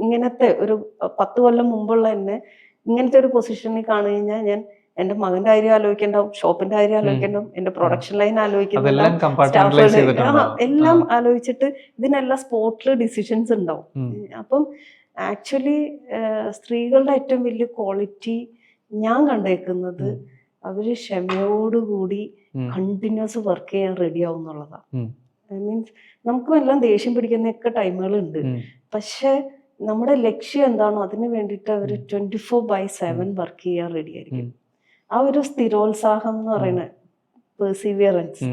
ഇങ്ങനത്തെ ഒരു 10 കൊല്ലം മുമ്പുള്ള എന്നെ ഇങ്ങനത്തെ ഒരു പൊസിഷനിൽ കാണു കഴിഞ്ഞാൽ ഞാൻ എന്റെ മകന്റെ കാര്യം ആലോചിക്കണ്ടാവും, ഷോപ്പിന്റെ കാര്യം ആലോചിക്കണ്ടാവും, എന്റെ പ്രൊഡക്ഷൻ ലൈൻ ആലോചിക്കുന്നുണ്ടാവും, സ്റ്റാഫുകൾ എല്ലാം ആലോചിച്ചിട്ട് ഇതിനെല്ലാം സ്പോട്ടില് ഡിസിഷൻസ് ഉണ്ടാവും. അപ്പം ആക്ച്വലി സ്ത്രീകളുടെ ഏറ്റവും വലിയ ക്വാളിറ്റി ഞാൻ കണ്ടേക്കുന്നത് അവര് ക്ഷമയോടുകൂടി കണ്ടിന്യൂസ് വർക്ക് ചെയ്യാൻ റെഡി ആവും എന്നുള്ളതാണ്. മീൻസ് നമുക്കും എല്ലാം ദേഷ്യം പിടിക്കുന്നൊക്കെ ടൈമുകളുണ്ട്, പക്ഷെ നമ്മുടെ ലക്ഷ്യം എന്താണോ അതിന് വേണ്ടിയിട്ട് അവർ 24/7 വർക്ക് ചെയ്യാൻ റെഡി ആയിരിക്കും. ആ ഒരു സ്ഥിരോത്സാഹം എന്ന് പറയുന്നത്, പെർസിവിയറൻസ്,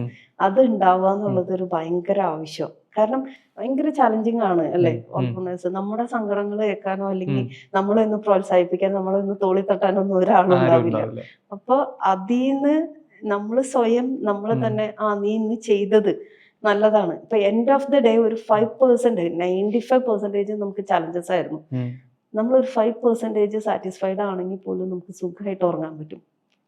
അത് ഉണ്ടാവുക എന്നുള്ളത് ഒരു ഭയങ്കര ആവശ്യം. കാരണം ഭയങ്കര ചാലഞ്ചിങ് ആണ് അല്ലേ ഓൺട്രപ്രണേഴ്സ്. നമ്മുടെ സങ്കടങ്ങൾ കേൾക്കാനോ അല്ലെങ്കിൽ നമ്മളൊന്ന് പ്രോത്സാഹിപ്പിക്കാൻ, നമ്മളൊന്ന് തോളി തട്ടാനൊന്നും ഒരാളും ഉണ്ടാവില്ല. അപ്പൊ അതിന്ന് നമ്മൾ സ്വയം നമ്മൾ തന്നെ നീ ഇന്ന് ചെയ്തത് നല്ലതാണ്. ഇപ്പൊ എൻഡ് ഓഫ് ദി ഡേ ഒരു 5%, 95% നമുക്ക് ചാലഞ്ചസ് ആയിരുന്നു. നമ്മളൊരു 5% സാറ്റിസ്ഫൈഡ് ആണെങ്കിൽ പോലും നമുക്ക് സുഖമായിട്ട് ഉറങ്ങാൻ പറ്റും.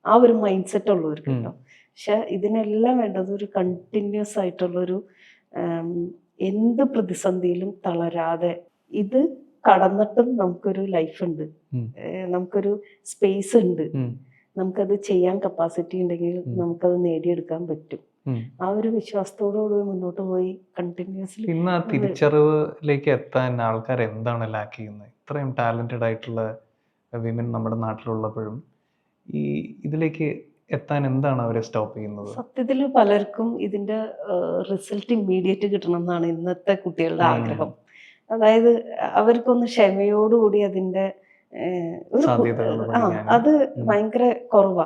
ആ ഒരു മൈൻഡ് സെറ്റ് ഉള്ളവർക്ക് കേട്ടോ. പക്ഷെ ഇതിനെല്ലാം വേണ്ടത് ഒരു കണ്ടിന്യൂസ് ആയിട്ടുള്ളൊരു എന്ത് പ്രതിസന്ധിയിലും തളരാതെ ഇത് കടന്നിട്ടും നമുക്കൊരു ലൈഫ് ഉണ്ട്, നമുക്കൊരു സ്പേസ് ഉണ്ട്, നമുക്കത് ചെയ്യാൻ കപ്പാസിറ്റി ഉണ്ടെങ്കിൽ നമുക്കത് നേടിയെടുക്കാൻ പറ്റും. ആ ഒരു വിശ്വാസത്തോടുകൂടി മുന്നോട്ട് പോയി കണ്ടിന്യൂസ്ലി. ഇന്ന് ആ തിരിച്ചറിവിലേക്ക് എത്താൻ ആൾക്കാർ എന്താണ് ലാക്ക് ചെയ്യുന്നത്? ഇത്രയും ടാലന്റഡ് ആയിട്ടുള്ള വിമൻ നമ്മുടെ നാട്ടിലുള്ളപ്പോഴും ഇതിലേക്ക് എത്താൻ എന്താണ് അവരെ സ്റ്റോപ്പ് ചെയ്യുന്നത്? സത്യത്തിൽ പലർക്കും ഇതിന്റെ റിസൾട്ട് ഇമ്മീഡിയറ്റ് കിട്ടണം എന്നാണ് ഇന്നത്തെ കുട്ടികളുടെ ആഗ്രഹം. അതായത് അവർക്കൊന്ന് ക്ഷമയോടുകൂടി അതിന്റെ അത് ഭയങ്കര കുറവാ.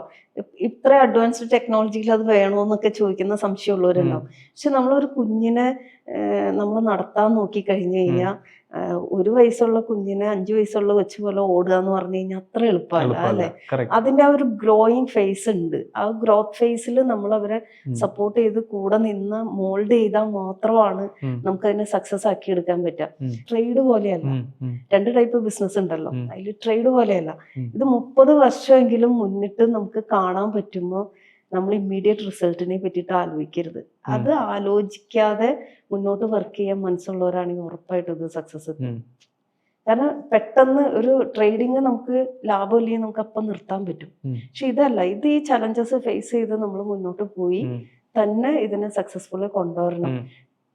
ഇത്ര അഡ്വാൻസ്ഡ് ടെക്നോളജിയിൽ അത് വേണോന്നൊക്കെ ചോദിക്കുന്ന സംശയമുള്ളവരുണ്ടാവും. പക്ഷെ നമ്മളൊരു കുഞ്ഞിനെ നമ്മൾ നടത്താൻ നോക്കി കഴിഞ്ഞു കഴിഞ്ഞാൽ 1 വയസ്സുള്ള കുഞ്ഞിനെ 5 വയസ്സുള്ള കൊച്ചു പോലെ ഓടുക എന്ന് പറഞ്ഞു കഴിഞ്ഞാൽ അത്ര എളുപ്പമല്ല അല്ലെ. അതിന്റെ ആ ഒരു ഗ്രോയിങ് ഫേസ് ഉണ്ട്. ആ ഗ്രോത്ത് ഫേസിൽ നമ്മൾ അവരെ സപ്പോർട്ട് ചെയ്ത് കൂടെ നിന്ന് മോൾഡ് ചെയ്താൽ മാത്രമാണ് നമുക്ക് അതിനെ സക്സസ് ആക്കി എടുക്കാൻ പറ്റുക. ട്രേഡ് പോലെയല്ല, 2 ടൈപ്പ് ബിസിനസ് ഉണ്ടല്ലോ, അതിൽ ട്രേഡ് പോലെയല്ല. ഇത് 30 വർഷമെങ്കിലും മുന്നിട്ട് നമുക്ക് കാണാൻ പറ്റുമ്പോൾ നമ്മൾ ഇമ്മീഡിയറ്റ് റിസൾട്ടിനെ പറ്റിയിട്ട് ആലോചിക്കരുത്. അത് ആലോചിക്കാതെ മുന്നോട്ട് വർക്ക് ചെയ്യാൻ മനസ്സുള്ളവരാണെങ്കിൽ ഉറപ്പായിട്ടും ഇത് സക്സസ് എത്തും. കാരണം പെട്ടെന്ന് ഒരു ട്രേഡിങ് നമുക്ക് ലാഭമില്ലെങ്കിൽ നമുക്ക് അപ്പം നിർത്താൻ പറ്റും. പക്ഷെ ഇതല്ല, ഇത് ഈ ചലഞ്ചസ് ഫേസ് ചെയ്ത് നമ്മൾ മുന്നോട്ട് പോയി തന്നെ ഇതിനെ സക്സസ്ഫുള്ളി കൊണ്ടുവരണം.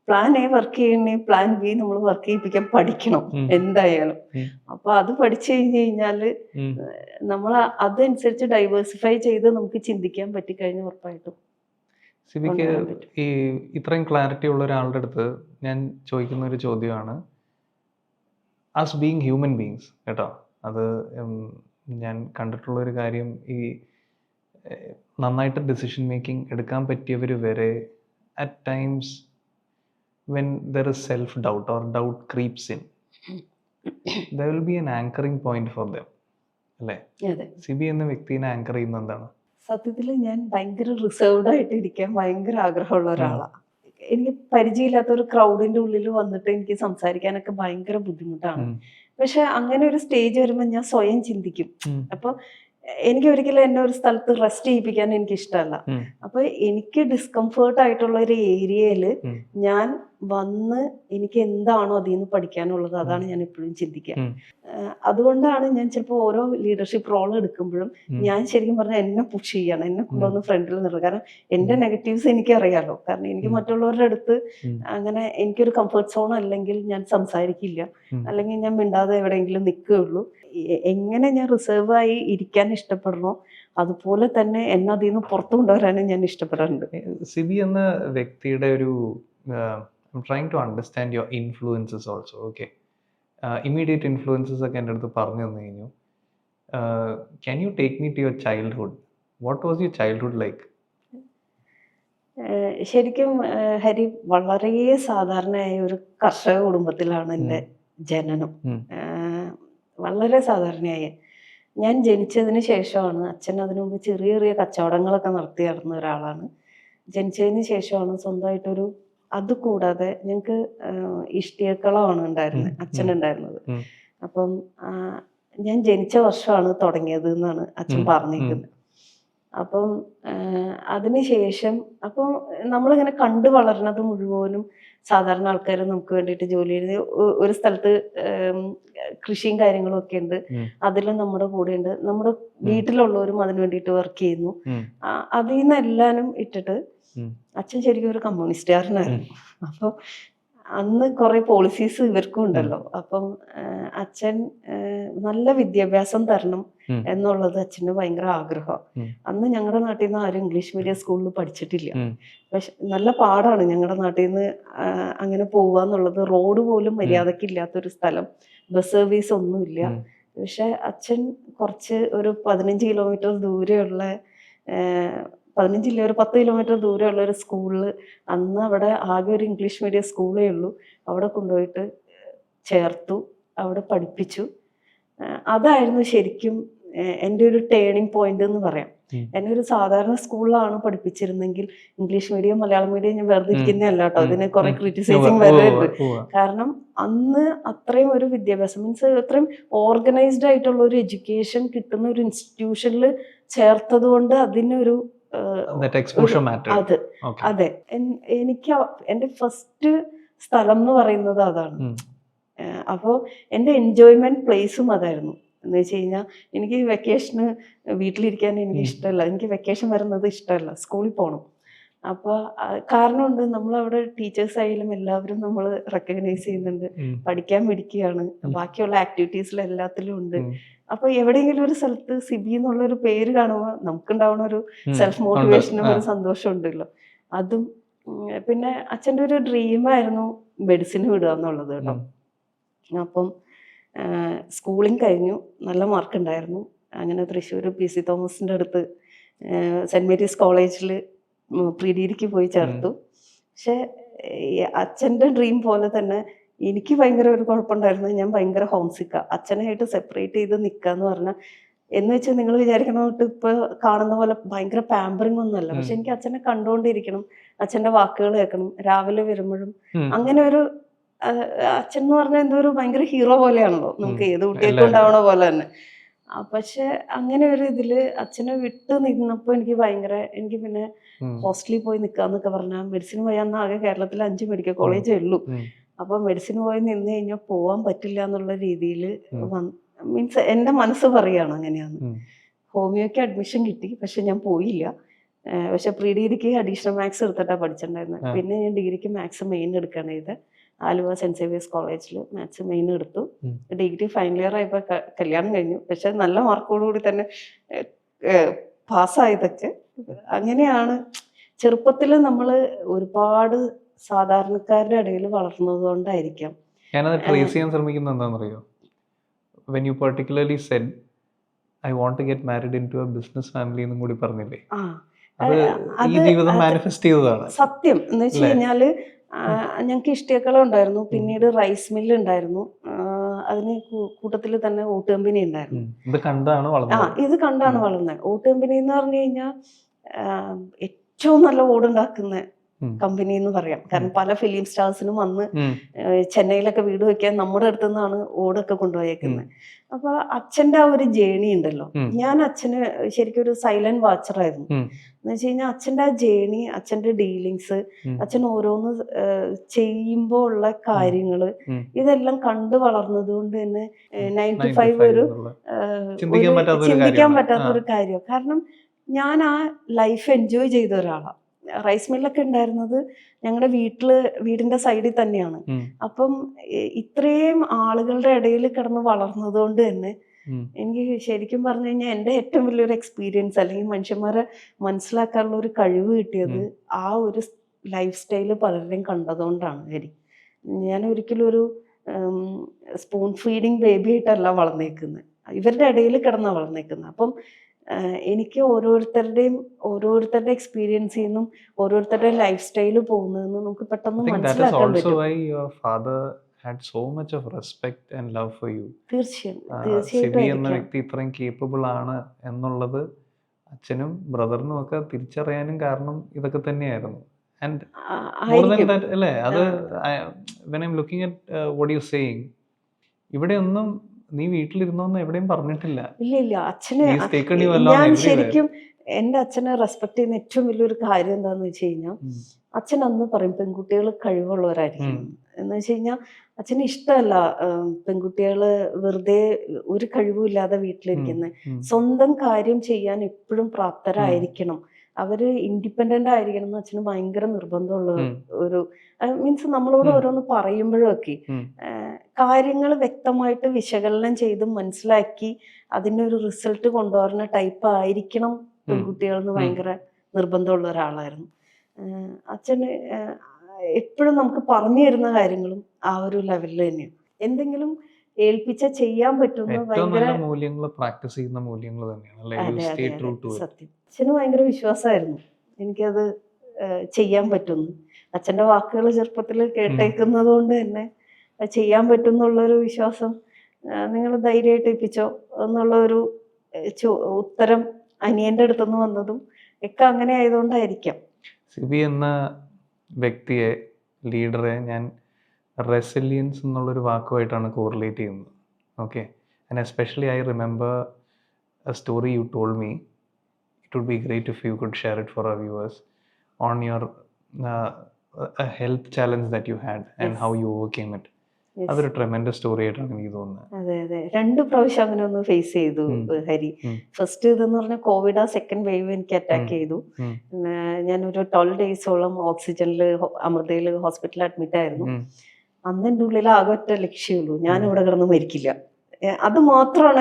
പ്ലാൻ എ വർക്ക് ചെയ്യണേ പ്ലാൻ ബി നമ്മൾ വർക്ക് ചെയ്യിപ്പിക്കാൻ പഠിക്കണം എന്തായാലും. അപ്പൊ അത് പഠിച്ചു കഴിഞ്ഞു കഴിഞ്ഞാല് നമ്മൾ അതനുസരിച്ച് ഡൈവേഴ്സിഫൈ ചെയ്ത് നമുക്ക് ചിന്തിക്കാൻ പറ്റിക്കഴിഞ്ഞാൽ ഉറപ്പായിട്ടും. സിബിക്ക് ഈ ഇത്രയും ക്ലാരിറ്റി ഉള്ള ഒരാളുടെ അടുത്ത് ഞാൻ ചോദിക്കുന്ന ഒരു ചോദ്യമാണ്, ആസ് ബീങ് ഹ്യൂമൻ ബീങ്സ് കേട്ടോ, അത് ഞാൻ കണ്ടിട്ടുള്ള ഒരു കാര്യം, ഈ നന്നായിട്ട് ഡിസിഷൻ മേക്കിംഗ് എടുക്കാൻ പറ്റിയവർ വരെ at times when there is self-doubt or doubt creeps in, there will be an anchoring point for them അല്ലേ? സിബി എന്ന വ്യക്തിനെ ആങ്കർ ചെയ്യുന്ന എന്താണ്? സത്യത്തിൽ ഞാൻ ഭയങ്കര റിസർവ്ഡ് ആയിട്ട് ഇരിക്കാൻ ഭയങ്കര ആഗ്രഹമുള്ള ഒരാളാണ്. എനിക്ക് പരിചയമില്ലാത്ത ഒരു ക്രൗഡിന്റെ ഉള്ളിൽ വന്നിട്ട് എനിക്ക് സംസാരിക്കാനൊക്കെ ഭയങ്കര ബുദ്ധിമുട്ടാണ്. പക്ഷെ അങ്ങനെ ഒരു സ്റ്റേജ് വരുമ്പോൾ ഞാൻ സ്വയം ചിന്തിക്കും. അപ്പൊ എനിക്ക് ഒരിക്കലും എന്നെ ഒരു സ്ഥലത്ത് റെസ്റ്റ് ചെയ്യിപ്പിക്കാൻ എനിക്ക് ഇഷ്ടമല്ല. അപ്പൊ എനിക്ക് ഡിസ്കംഫേർട്ട് ആയിട്ടുള്ള ഒരു ഏരിയയിൽ ഞാൻ വന്ന് എനിക്ക് എന്താണോ അതിൽ നിന്ന് പഠിക്കാനുള്ളത് അതാണ് ഞാൻ എപ്പോഴും ചിന്തിക്കുക. അതുകൊണ്ടാണ് ഞാൻ ചിലപ്പോൾ ഓരോ ലീഡർഷിപ്പ് റോൾ എടുക്കുമ്പോഴും ഞാൻ ശരിക്കും പറഞ്ഞാൽ എന്നെ പുഷ് ചെയ്യണം, എന്നെ കൊണ്ടുവന്ന് ഫ്രണ്ടിൽ നിർത്തുക. കാരണം എന്റെ നെഗറ്റീവ്സ് എനിക്കറിയാലോ. കാരണം എനിക്ക് മറ്റുള്ളവരുടെ അടുത്ത് അങ്ങനെ എനിക്കൊരു കംഫർട്ട് സോൺ അല്ലെങ്കിൽ ഞാൻ സംസാരിക്കില്ല, അല്ലെങ്കിൽ ഞാൻ മിണ്ടാതെ എവിടെയെങ്കിലും നിൽക്കുകയുള്ളൂ. എങ്ങനെ ഞാൻ റിസർവ് ആയി ഇരിക്കാൻ ഇഷ്ടപ്പെടണോ അതുപോലെ തന്നെ എന്നെ അതിൽ നിന്ന് പുറത്തു കൊണ്ടുവരാനും ഞാൻ ഇഷ്ടപ്പെടാറുണ്ട്. സിബി എന്ന വ്യക്തിയുടെ ഒരു I'm trying to understand your influences also. Okay. Immediate influences ഒക്കെ എൻ്റെ അടുത്ത് പറഞ്ഞു തന്നു കഴിഞ്ഞു. Can you take me to your childhood? What was your childhood like? ശരിക്കും ഹരി, വളരെ സാധാരണയായ ഒരു കർഷക കുടുംബത്തിലാണ് എൻ്റെ ജനനം. വളരെ സാധാരണയായ ഞാൻ ജനിച്ചതിന് ശേഷമാണ്, അച്ഛൻ അതിനു മുമ്പ് ചെറിയ ചെറിയ കച്ചവടങ്ങളൊക്കെ നടത്തി നടന്ന ഒരാളാണ്. ജനിച്ചതിന് ശേഷമാണ് സ്വന്തമായിട്ടൊരു അതുകൂടാതെ ഞങ്ങൾക്ക് ഇഷ്ടികക്കളമാണ് ഉണ്ടായിരുന്നത്, അച്ഛനുണ്ടായിരുന്നത്. അപ്പം ഞാൻ ജനിച്ച വർഷമാണ് തുടങ്ങിയത് എന്നാണ് അച്ഛൻ പറഞ്ഞിരിക്കുന്നത്. അപ്പം അതിനുശേഷം അപ്പോൾ നമ്മളിങ്ങനെ കണ്ടു വളർന്നത് മുഴുവനും സാധാരണ ആൾക്കാർ നമുക്ക് വേണ്ടിയിട്ട് ജോലി ചെയ്ത് ഒരു സ്ഥലത്ത് കൃഷിയും കാര്യങ്ങളും ഒക്കെ ഉണ്ട്, അതിലും നമ്മുടെ കൂടെ ഉണ്ട്, നമ്മുടെ വീട്ടിലുള്ളവരും അതിനു വേണ്ടിയിട്ട് വർക്ക് ചെയ്യുന്നു. അതിൽ നിന്ന് എല്ലാനും ഇട്ടിട്ട് അച്ഛൻ ശരിക്കും ഒരു കമ്മ്യൂണിസ്റ്റുകാരനായിരുന്നു. അപ്പോൾ അന്ന് കുറെ പോളിസീസ് ഇവർക്കും ഉണ്ടല്ലോ. അപ്പം അച്ഛൻ നല്ല വിദ്യാഭ്യാസം തരണം എന്നുള്ളത് അച്ഛന് ഭയങ്കര ആഗ്രഹമാണ്. അന്ന് ഞങ്ങളുടെ നാട്ടിൽ നിന്ന് ആരും ഇംഗ്ലീഷ് മീഡിയം സ്കൂളിൽ പഠിച്ചിട്ടില്ല. പക്ഷെ നല്ല പാടാണ് ഞങ്ങളുടെ നാട്ടിൽ നിന്ന് അങ്ങനെ പോവാന്നുള്ളത്. റോഡ് പോലും മര്യാദക്കില്ലാത്തൊരു സ്ഥലം, ബസ് സർവീസ് ഒന്നുമില്ല. പക്ഷെ അച്ഛൻ കുറച്ച് ഒരു 15 കിലോമീറ്റർ ദൂരെയുള്ള 15 ഇല്ല, ഒരു 10 കിലോമീറ്റർ ദൂരെയുള്ള ഒരു സ്കൂളിൽ, അന്ന് അവിടെ ആകെ ഒരു ഇംഗ്ലീഷ് മീഡിയം സ്കൂളേ ഉള്ളൂ, അവിടെ കൊണ്ടുപോയിട്ട് ചേർത്തു, അവിടെ പഠിപ്പിച്ചു. അതായിരുന്നു ശരിക്കും എൻ്റെ ഒരു ടേണിംഗ് പോയിന്റ് എന്ന് പറയാം. എന്നെ ഒരു സാധാരണ സ്കൂളിലാണ് പഠിപ്പിച്ചിരുന്നെങ്കിൽ, ഇംഗ്ലീഷ് മീഡിയം മലയാളം മീഡിയം ഞാൻ വെറുതെ ഇരിക്കുന്നതല്ല കേട്ടോ, അതിന് കുറെ ക്രിറ്റിസൈസിങ് വരുന്നുണ്ട്. കാരണം അന്ന് അത്രയും ഒരു വിദ്യാഭ്യാസം മീൻസ് അത്രയും ഓർഗനൈസ്ഡ് ആയിട്ടുള്ള ഒരു എഡ്യൂക്കേഷൻ കിട്ടുന്ന ഒരു ഇൻസ്റ്റിറ്റ്യൂഷനിൽ ചേർത്തത് കൊണ്ട് അതിനൊരു അതെ, എനിക്ക് എൻ്റെ ഫസ്റ്റ് സ്ഥലം എന്ന് പറയുന്നത് അതാണ്. അപ്പോൾ എൻ്റെ എൻജോയ്മെന്റ് പ്ലേസും അതായിരുന്നു. എന്ന് വെച്ച് കഴിഞ്ഞാൽ എനിക്ക് വെക്കേഷന് വീട്ടിലിരിക്കാൻ എനിക്ക് ഇഷ്ടമല്ല, എനിക്ക് വെക്കേഷൻ വരുന്നത് ഇഷ്ടമല്ല, സ്കൂളിൽ പോകണം. അപ്പോൾ കാരണമുണ്ട്, നമ്മളവിടെ ടീച്ചേഴ്സ് ആയാലും എല്ലാവരും നമ്മൾ റെക്കഗ്നൈസ് ചെയ്യുന്നുണ്ട്, പഠിക്കാൻ പിടിക്കുകയാണ്, ബാക്കിയുള്ള ആക്ടിവിറ്റീസിൽ എല്ലാത്തിലും ഉണ്ട്. അപ്പൊ എവിടെയെങ്കിലും ഒരു സ്ഥലത്ത് സിബി എന്നുള്ളൊരു പേര് കാണുമ്പോൾ നമുക്കുണ്ടാവുന്ന ഒരു സെൽഫ് മോട്ടിവേഷനും ഒരു സന്തോഷം ഉണ്ടല്ലോ, അതും. പിന്നെ അച്ഛൻ്റെ ഒരു ഡ്രീമായിരുന്നു മെഡിസിൻ വിടുക എന്നുള്ളത് കേട്ടോ. അപ്പം സ്കൂളിങ് കഴിഞ്ഞു, നല്ല മാർക്ക് ഉണ്ടായിരുന്നു. അങ്ങനെ തൃശ്ശൂർ PC തോമസിൻ്റെ അടുത്ത് സെൻറ് മേരീസ് കോളേജിൽ പ്രീ ഡിഗ്രിക്ക് പോയി ചേർത്തു. പക്ഷെ അച്ഛൻ്റെ ഡ്രീം പോലെ തന്നെ എനിക്ക് ഭയങ്കര ഒരു കുഴപ്പമുണ്ടായിരുന്നു. ഞാൻ ഭയങ്കര ഹോംസിക്കാണ്. അച്ഛനായിട്ട് സെപ്പറേറ്റ് ചെയ്ത് നിൽക്കുക എന്ന് പറഞ്ഞാൽ, എന്ന് വെച്ചാൽ നിങ്ങൾ വിചാരിക്കണോട്ട് ഇപ്പോൾ കാണുന്ന പോലെ ഭയങ്കര പാമ്പറിങ് ഒന്നുമല്ല. പക്ഷെ എനിക്ക് അച്ഛനെ കണ്ടുകൊണ്ടിരിക്കണം, അച്ഛൻ്റെ വാക്കുകൾ കേൾക്കണം, രാവിലെ വരുമ്പോഴും അങ്ങനെ ഒരു അച്ഛൻ എന്ന് പറഞ്ഞാൽ എന്തോ ഒരു ഭയങ്കര ഹീറോ പോലെയാണല്ലോ, നമുക്ക് ഏത് കുട്ടികൾക്കും ഉണ്ടാവണ പോലെ തന്നെ. പക്ഷെ അങ്ങനെ ഒരു ഇതില് അച്ഛനെ വിട്ട് നിന്നപ്പോൾ എനിക്ക് പിന്നെ ഹോസ്റ്റലിൽ പോയി നിൽക്കാന്നൊക്കെ പറഞ്ഞാൽ, മെഡിസിൻ പോയി അന്ന് ആകെ കേരളത്തിൽ 5 മെഡിക്കൽ കോളേജേ ഉള്ളൂ. അപ്പൊ മെഡിസിൻ പോയി നിന്ന് കഴിഞ്ഞാൽ പോവാൻ പറ്റില്ല എന്നുള്ള രീതിയിൽ മീൻസ് എൻ്റെ മനസ്സ് പറയാണ് അങ്ങനെയാണ്. ഹോമിയോക്ക് അഡ്മിഷൻ കിട്ടി, പക്ഷെ ഞാൻ പോയില്ല. പക്ഷെ പ്രീ ഡിഗ്രിക്ക് അഡീഷണൽ മാത്സ് എടുത്തിട്ടാണ് പഠിച്ചിട്ടുണ്ടായിരുന്നത്. പിന്നെ ഞാൻ ഡിഗ്രിക്ക് മാത്സ് മെയിൻ എടുക്കുകയാണ് ചെയ്തത്. ആലുവ സെന്റ് സേവിയേഴ്സ് കോളേജിൽ മാത്സ് മെയിൻ എടുത്തു. ഡിഗ്രി ഫൈനൽ ഇയർ ആയപ്പോൾ കല്യാണം കഴിഞ്ഞു. പക്ഷെ നല്ല മാർക്കോടുകൂടി തന്നെ പാസ്സായതൊക്കെ അങ്ങനെയാണ്. ചെറുപ്പത്തിൽ നമ്മൾ ഒരുപാട് സാധാരണക്കാരുടെ ഇടയിൽ വളർന്നത് കൊണ്ടായിരിക്കാം. ഞാനത് ട്രേസ് ചെയ്യാൻ ശ്രമിക്കുന്നത് എന്താണെന്നറിയോ, when you particularly said I want to get married into a business family എന്നും കൂടി പറഞ്ഞില്ലേ, അത് ഈ ജീവിതം മാനിഫെസ്റ്റ് ചെയ്തതാണ്. സത്യം എന്ന് വെച്ച് കഴിഞ്ഞാല് ഞങ്ങൾക്ക് ഇഷ്ടികക്കളം ഉണ്ടായിരുന്നു, പിന്നീട് റൈസ് മില്ല് ഉണ്ടായിരുന്നു, അതിന് കൂട്ടത്തിൽ തന്നെ ഓട്ട് കമ്പനി ഉണ്ടായിരുന്നു. ഇത് കണ്ടാണ് വളർന്നത്. ഓട്ട് കമ്പനി എന്ന് പറഞ്ഞു കഴിഞ്ഞാൽ ഏറ്റവും നല്ല ഓടുണ്ടാക്കുന്ന കമ്പനി എന്ന് പറയാം. കാരണം പല ഫിലിം സ്റ്റാർസിനും വന്ന് ചെന്നൈയിലൊക്കെ വീട് വെക്കാൻ നമ്മുടെ അടുത്തു നിന്നാണ് ഓടൊക്കെ കൊണ്ടുപോയേക്കുന്നത്. അപ്പൊ അച്ഛൻ്റെ ആ ഒരു ജേണി ഉണ്ടല്ലോ, ഞാൻ അച്ഛന് ശരിക്കും ഒരു സൈലന്റ് വാച്ചറായിരുന്നു. എന്ന് വെച്ച് കഴിഞ്ഞാൽ അച്ഛൻ്റെ ആ ജേണി, അച്ഛൻ്റെ ഡീലിങ്സ്, അച്ഛൻ ഓരോന്ന് ചെയ്യുമ്പോൾ ഉള്ള കാര്യങ്ങള്, ഇതെല്ലാം കണ്ടു വളർന്നത് കൊണ്ട് തന്നെ 9 to 5 ഒരു ചിന്തിക്കാൻ പറ്റാത്ത ഒരു കാര്യം. കാരണം ഞാൻ ആ ലൈഫ് എൻജോയ് ചെയ്ത ഒരാളാണ്. റൈസ് മില്ലൊക്കെ ഉണ്ടായിരുന്നത് ഞങ്ങളുടെ വീടിന്റെ സൈഡിൽ തന്നെയാണ്. അപ്പം ഇത്രയും ആളുകളുടെ ഇടയിൽ കിടന്ന് വളർന്നത് കൊണ്ട് തന്നെ എനിക്ക് ശരിക്കും പറഞ്ഞു കഴിഞ്ഞാൽ എൻ്റെ ഏറ്റവും വലിയൊരു എക്സ്പീരിയൻസ്, അല്ലെങ്കിൽ മനുഷ്യന്മാരെ മനസ്സിലാക്കാനുള്ള ഒരു കഴിവ് കിട്ടിയത് ആ ഒരു ലൈഫ് സ്റ്റൈല് പലരുടെയും കണ്ടതുകൊണ്ടാണ്. ഞാൻ ഒരിക്കലും ഒരു സ്പൂൺ ഫീഡിങ് ബേബി ആയിട്ടല്ല വളർന്നേക്കുന്നത്, ഇവരുടെ ഇടയിൽ കിടന്നാണ് വളർന്നേക്കുന്നത്. അപ്പം എനിക്ക് ഓരോരുത്തരുടെ എക്സ്പീരിയൻസിൽ നിന്നും ഓരോരുത്തരുടെ ലൈഫ് സ്റ്റൈല് പോകുന്നതെന്ന് നമുക്ക് പെട്ടെന്ന് മനസ്സിലാക്കാൻ പറ്റും. had so much of respect and love for you. തീർച്ചയായിട്ടും സിബി എന്ന വ്യക്തി ഇത്രയും കേപ്പബിൾ ആണ് എന്നുള്ളത് അച്ഛനും ബ്രദറിനും ഒക്കെ തിരിച്ചറിയാനും കാരണം ഇതൊക്കെ തന്നെയായിരുന്നു. And more than that, അല്ലേ അത് when I'm looking at what you're saying, ഇവിടെ ഒന്നും നീ വീട്ടിലിരുന്നോന്ന് എവിടെയും പറഞ്ഞിട്ടില്ല. ഇല്ല അച്ഛനെ He's taken you along ഞാൻ everywhere. ശരിക്കും എൻ്റെ അച്ഛനെ റെസ്പെക്ട് ചെയ്യുന്ന ഏറ്റവും വലിയൊരു കാര്യം എന്താണെന്ന് വെച്ച് കഴിഞ്ഞാൽ, അച്ഛൻ അന്ന് പറയും പെൺകുട്ടികൾ കഴിവുള്ളവരായിരിക്കും എന്ന് വെച്ച് കഴിഞ്ഞാൽ, അച്ഛന് ഇഷ്ടമല്ല പെൺകുട്ടികൾ വെറുതെ ഒരു കഴിവുമില്ലാതെ വീട്ടിലിരിക്കുന്നത്. സ്വന്തം കാര്യം ചെയ്യാൻ എപ്പോഴും പ്രാപ്തരായിരിക്കണം, അവര് ഇൻഡിപെൻഡന്റ് ആയിരിക്കണം എന്ന് അച്ഛന് ഭയങ്കര നിർബന്ധമുള്ള ഒരു മീൻസ് നമ്മളോട് ഓരോന്ന് പറയുമ്പോഴൊക്കെ കാര്യങ്ങൾ വ്യക്തമായിട്ട് വിശകലനം ചെയ്ത് മനസ്സിലാക്കി അതിനൊരു റിസൾട്ട് കൊണ്ടുവരുന്ന ടൈപ്പ് ആയിരിക്കണം പെൺകുട്ടികൾ എന്ന് ഭയങ്കര നിർബന്ധമുള്ള ഒരാളായിരുന്നു അച്ഛന്. എപ്പോഴും നമുക്ക് പറഞ്ഞു തരുന്ന കാര്യങ്ങളും ആ ഒരു ലെവലിൽ തന്നെയാണ്. എന്തെങ്കിലും ഏൽപ്പിച്ച ചെയ്യാൻ പറ്റുന്ന ഭയങ്കര മൂല്യങ്ങൾ പ്രാക്ടീസ് ചെയ്യുന്ന മൂല്യങ്ങൾ തന്നെയാണ്. സത്യം. അച്ഛന് ഭയങ്കര വിശ്വാസമായിരുന്നു എനിക്കത് ചെയ്യാൻ പറ്റുന്നു. അച്ഛൻ്റെ വാക്കുകൾ ചെറുപ്പത്തിൽ കേട്ടേക്കുന്നത് കൊണ്ട് തന്നെ ചെയ്യാൻ പറ്റും എന്നുള്ളൊരു വിശ്വാസം, നിങ്ങൾ ധൈര്യമായിട്ട് ഏൽപ്പിച്ചോ എന്നുള്ള ഒരു ഉത്തരം അനിയൻ്റെ അടുത്തുനിന്ന് വന്നതും ഒക്കെ അങ്ങനെ ആയതുകൊണ്ടായിരിക്കാം. സിബി എന്ന വ്യക്തിയെ, ലീഡറെ ഞാൻ റെസിലിയൻസ് എന്നുള്ളൊരു വാക്കുമായിട്ടാണ് കോറിലേറ്റ് ചെയ്യുന്നത്. Okay, and especially I remember A story you told me. It would be great if you could share it for our viewers on your a health challenge that you had and how you overcame it. അതൊരു tremendous story ആയിട്ടാണ് എനിക്ക് തോന്നുന്നത്. അതെ 2 പ്രാവശ്യം അങ്ങനെ ഒന്ന് face ചെയ്തു Hari. First ഇതെന്ന് പറഞ്ഞാൽ കോവിഡ്, സെക്കൻഡ് വേവ് എനിക്ക് അറ്റാക്ക് ചെയ്തു. ഞാനൊരു 12 ഡേയ്സോളം ഓക്സിജനിൽ അമൃതയിൽ ഹോസ്പിറ്റലിൽ അഡ്മിറ്റ് ആയിരുന്നു. അന്ന് എൻ്റെ ഉള്ളിൽ ആകെ ഒറ്റ ലക്ഷ്യമുള്ളൂ, ഞാൻ ഇവിടെ കിടന്ന് മരിക്കില്ല. അത് മാത്രമാണ്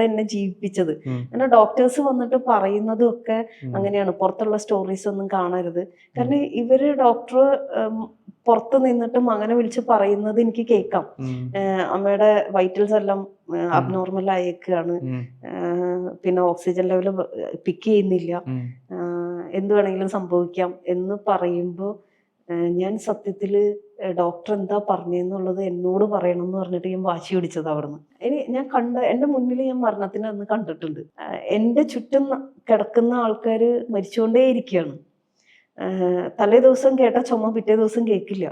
എന്നെ ജീവിപ്പിച്ചത്. എന്നെ ഡോക്ടേഴ്സ് വന്നിട്ട് പറയുന്നതും ഒക്കെ അങ്ങനെയാണ്, പുറത്തുള്ള സ്റ്റോറീസ് ഒന്നും കാണരുത്. കാരണം ഇവര് ഡോക്ടർ പുറത്ത് നിന്നിട്ട് മകനെ വിളിച്ച് പറയുന്നത് എനിക്ക് കേൾക്കാം, അമ്മയുടെ വൈറ്റൽസ് എല്ലാം അബ്നോർമൽ ആയേക്കാണ്, പിന്നെ ഓക്സിജൻ ലെവൽ പിക്ക് ചെയ്യുന്നില്ല, എന്ത് വേണമെങ്കിലും സംഭവിക്കാം എന്ന് പറയുമ്പോൾ ഞാൻ സത്യത്തിൽ ഡോക്ടർ എന്താ പറഞ്ഞെന്നുള്ളത് എന്നോട് പറയണം എന്ന് പറഞ്ഞിട്ട് ഞാൻ വാശി പിടിച്ചത് അവിടുന്ന്. ഞാൻ എൻ്റെ മുന്നിൽ ഞാൻ മരണത്തിന് അന്ന് കണ്ടിട്ടുണ്ട്. എൻ്റെ ചുറ്റും കിടക്കുന്ന ആൾക്കാർ മരിച്ചുകൊണ്ടേ ഇരിക്കുകയാണ്. തലേ ദിവസം കേട്ട ചുമ പിറ്റേ ദിവസം കേൾക്കില്ല.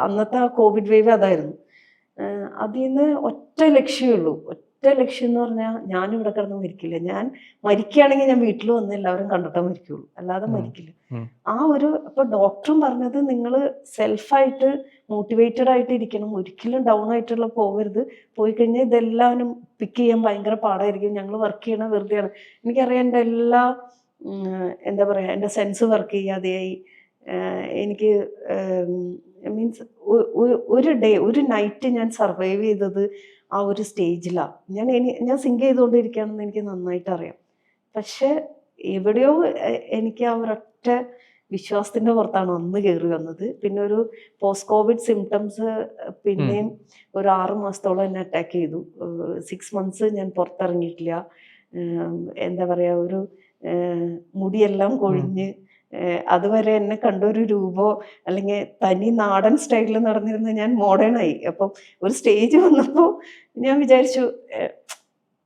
അന്നത്തെ ആ കോവിഡ് വേവ് അതായിരുന്നു. അതിൽ നിന്ന് ഒറ്റ ലക്ഷ്യമുള്ളൂ, ഒറ്റ ലക്ഷ്യം എന്ന് പറഞ്ഞാൽ ഞാനിവിടെ കിടന്ന് മരിക്കില്ല. ഞാൻ മരിക്കുകയാണെങ്കിൽ ഞാൻ വീട്ടിൽ വന്ന് എല്ലാവരും കണ്ടിട്ടേ മരിക്കുള്ളൂ, അല്ലാതെ മരിക്കില്ല. ആ ഒരു അപ്പൊ ഡോക്ടറും പറഞ്ഞത് നിങ്ങൾ സെൽഫായിട്ട് മോട്ടിവേറ്റഡ് ആയിട്ട് ഇരിക്കണം, ഒരിക്കലും ഡൗൺ ആയിട്ടുള്ള പോകരുത്. പോയി കഴിഞ്ഞാൽ ഇതെല്ലാവരും പിക്ക് ചെയ്യാൻ ഭയങ്കര പാടായിരിക്കും, ഞങ്ങൾ വർക്ക് ചെയ്യണ വെറുതെയാണ്. എനിക്കറിയാം എൻ്റെ എല്ലാ എന്താ പറയുക, എൻ്റെ സെൻസ് വർക്ക് ചെയ്യാതെയായി. എനിക്ക് മീൻസ് ഒരു നൈറ്റ് ഞാൻ സർവൈവ് ചെയ്തത് ആ ഒരു സ്റ്റേജിലാണ്. ഞാൻ സിങ്ക് ചെയ്തുകൊണ്ടിരിക്കുകയാണെന്ന് എനിക്ക് നന്നായിട്ട് അറിയാം. പക്ഷെ എവിടെയോ എനിക്ക് ആ ഒരൊറ്റ വിശ്വാസത്തിൻ്റെ പുറത്താണ് അന്ന് കയറി വന്നത്. പിന്നെ ഒരു പോസ്റ്റ് കോവിഡ് സിംറ്റംസ് പിന്നെയും ഒരു 6 മാസത്തോളം എന്നെ അറ്റാക്ക് ചെയ്തു. 6 months ഞാൻ പുറത്തിറങ്ങിയിട്ടില്ല. എന്താ പറയുക, ഒരു മുടിയെല്ലാം കൊഴിഞ്ഞ്, അതുവരെ എന്നെ കണ്ടൊരു രൂപോ അല്ലെങ്കിൽ തനി നാടൻ സ്റ്റൈലിൽ നടന്നിരുന്ന ഞാൻ മോഡേൺ ആയി. അപ്പം ഒരു സ്റ്റേജ് വന്നപ്പോൾ ഞാൻ വിചാരിച്ചു,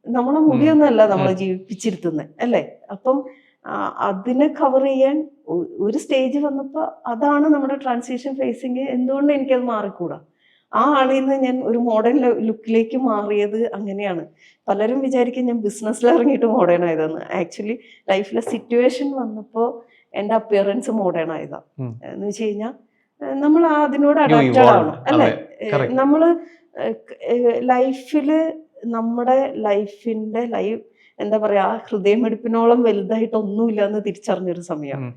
നമ്മളെ മുടിയൊന്നുമല്ല നമ്മളെ ജീവിപ്പിച്ചിരുത്തുന്നത് അല്ലേ. അപ്പം അതിനെ കവർ ചെയ്യാൻ ഒരു സ്റ്റേജ് വന്നപ്പോൾ അതാണ് നമ്മുടെ ട്രാൻസിഷൻ ഫേസിങ്. എന്തുകൊണ്ട് എനിക്കത് മാറിക്കൂടാ? ആ ആളിൽ നിന്ന് ഞാൻ ഒരു മോഡേൺ ലുക്കിലേക്ക് മാറിയത് അങ്ങനെയാണ്. പലരും വിചാരിക്കും ഞാൻ ബിസിനസ്സിൽ ഇറങ്ങിയിട്ട് മോഡേൺ ആയതെന്ന്. ആക്ച്വലി ലൈഫിലെ സിറ്റുവേഷൻ വന്നപ്പോൾ എൻ്റെ അപ്പിയറൻസ് മോഡേൺ ആയതാണ്. എന്ന് വെച്ച് കഴിഞ്ഞാൽ നമ്മൾ അതിനോട് അഡാപ്റ്റഡ് ആവണം അല്ലേ. നമ്മൾ ലൈഫിൽ നമ്മുടെ ലൈഫിൻ്റെ എന്താ പറയുക, ആ ഹൃദയമെടുപ്പിനോളം വലുതായിട്ടൊന്നുമില്ല എന്ന് തിരിച്ചറിഞ്ഞൊരു സമയമാണ്.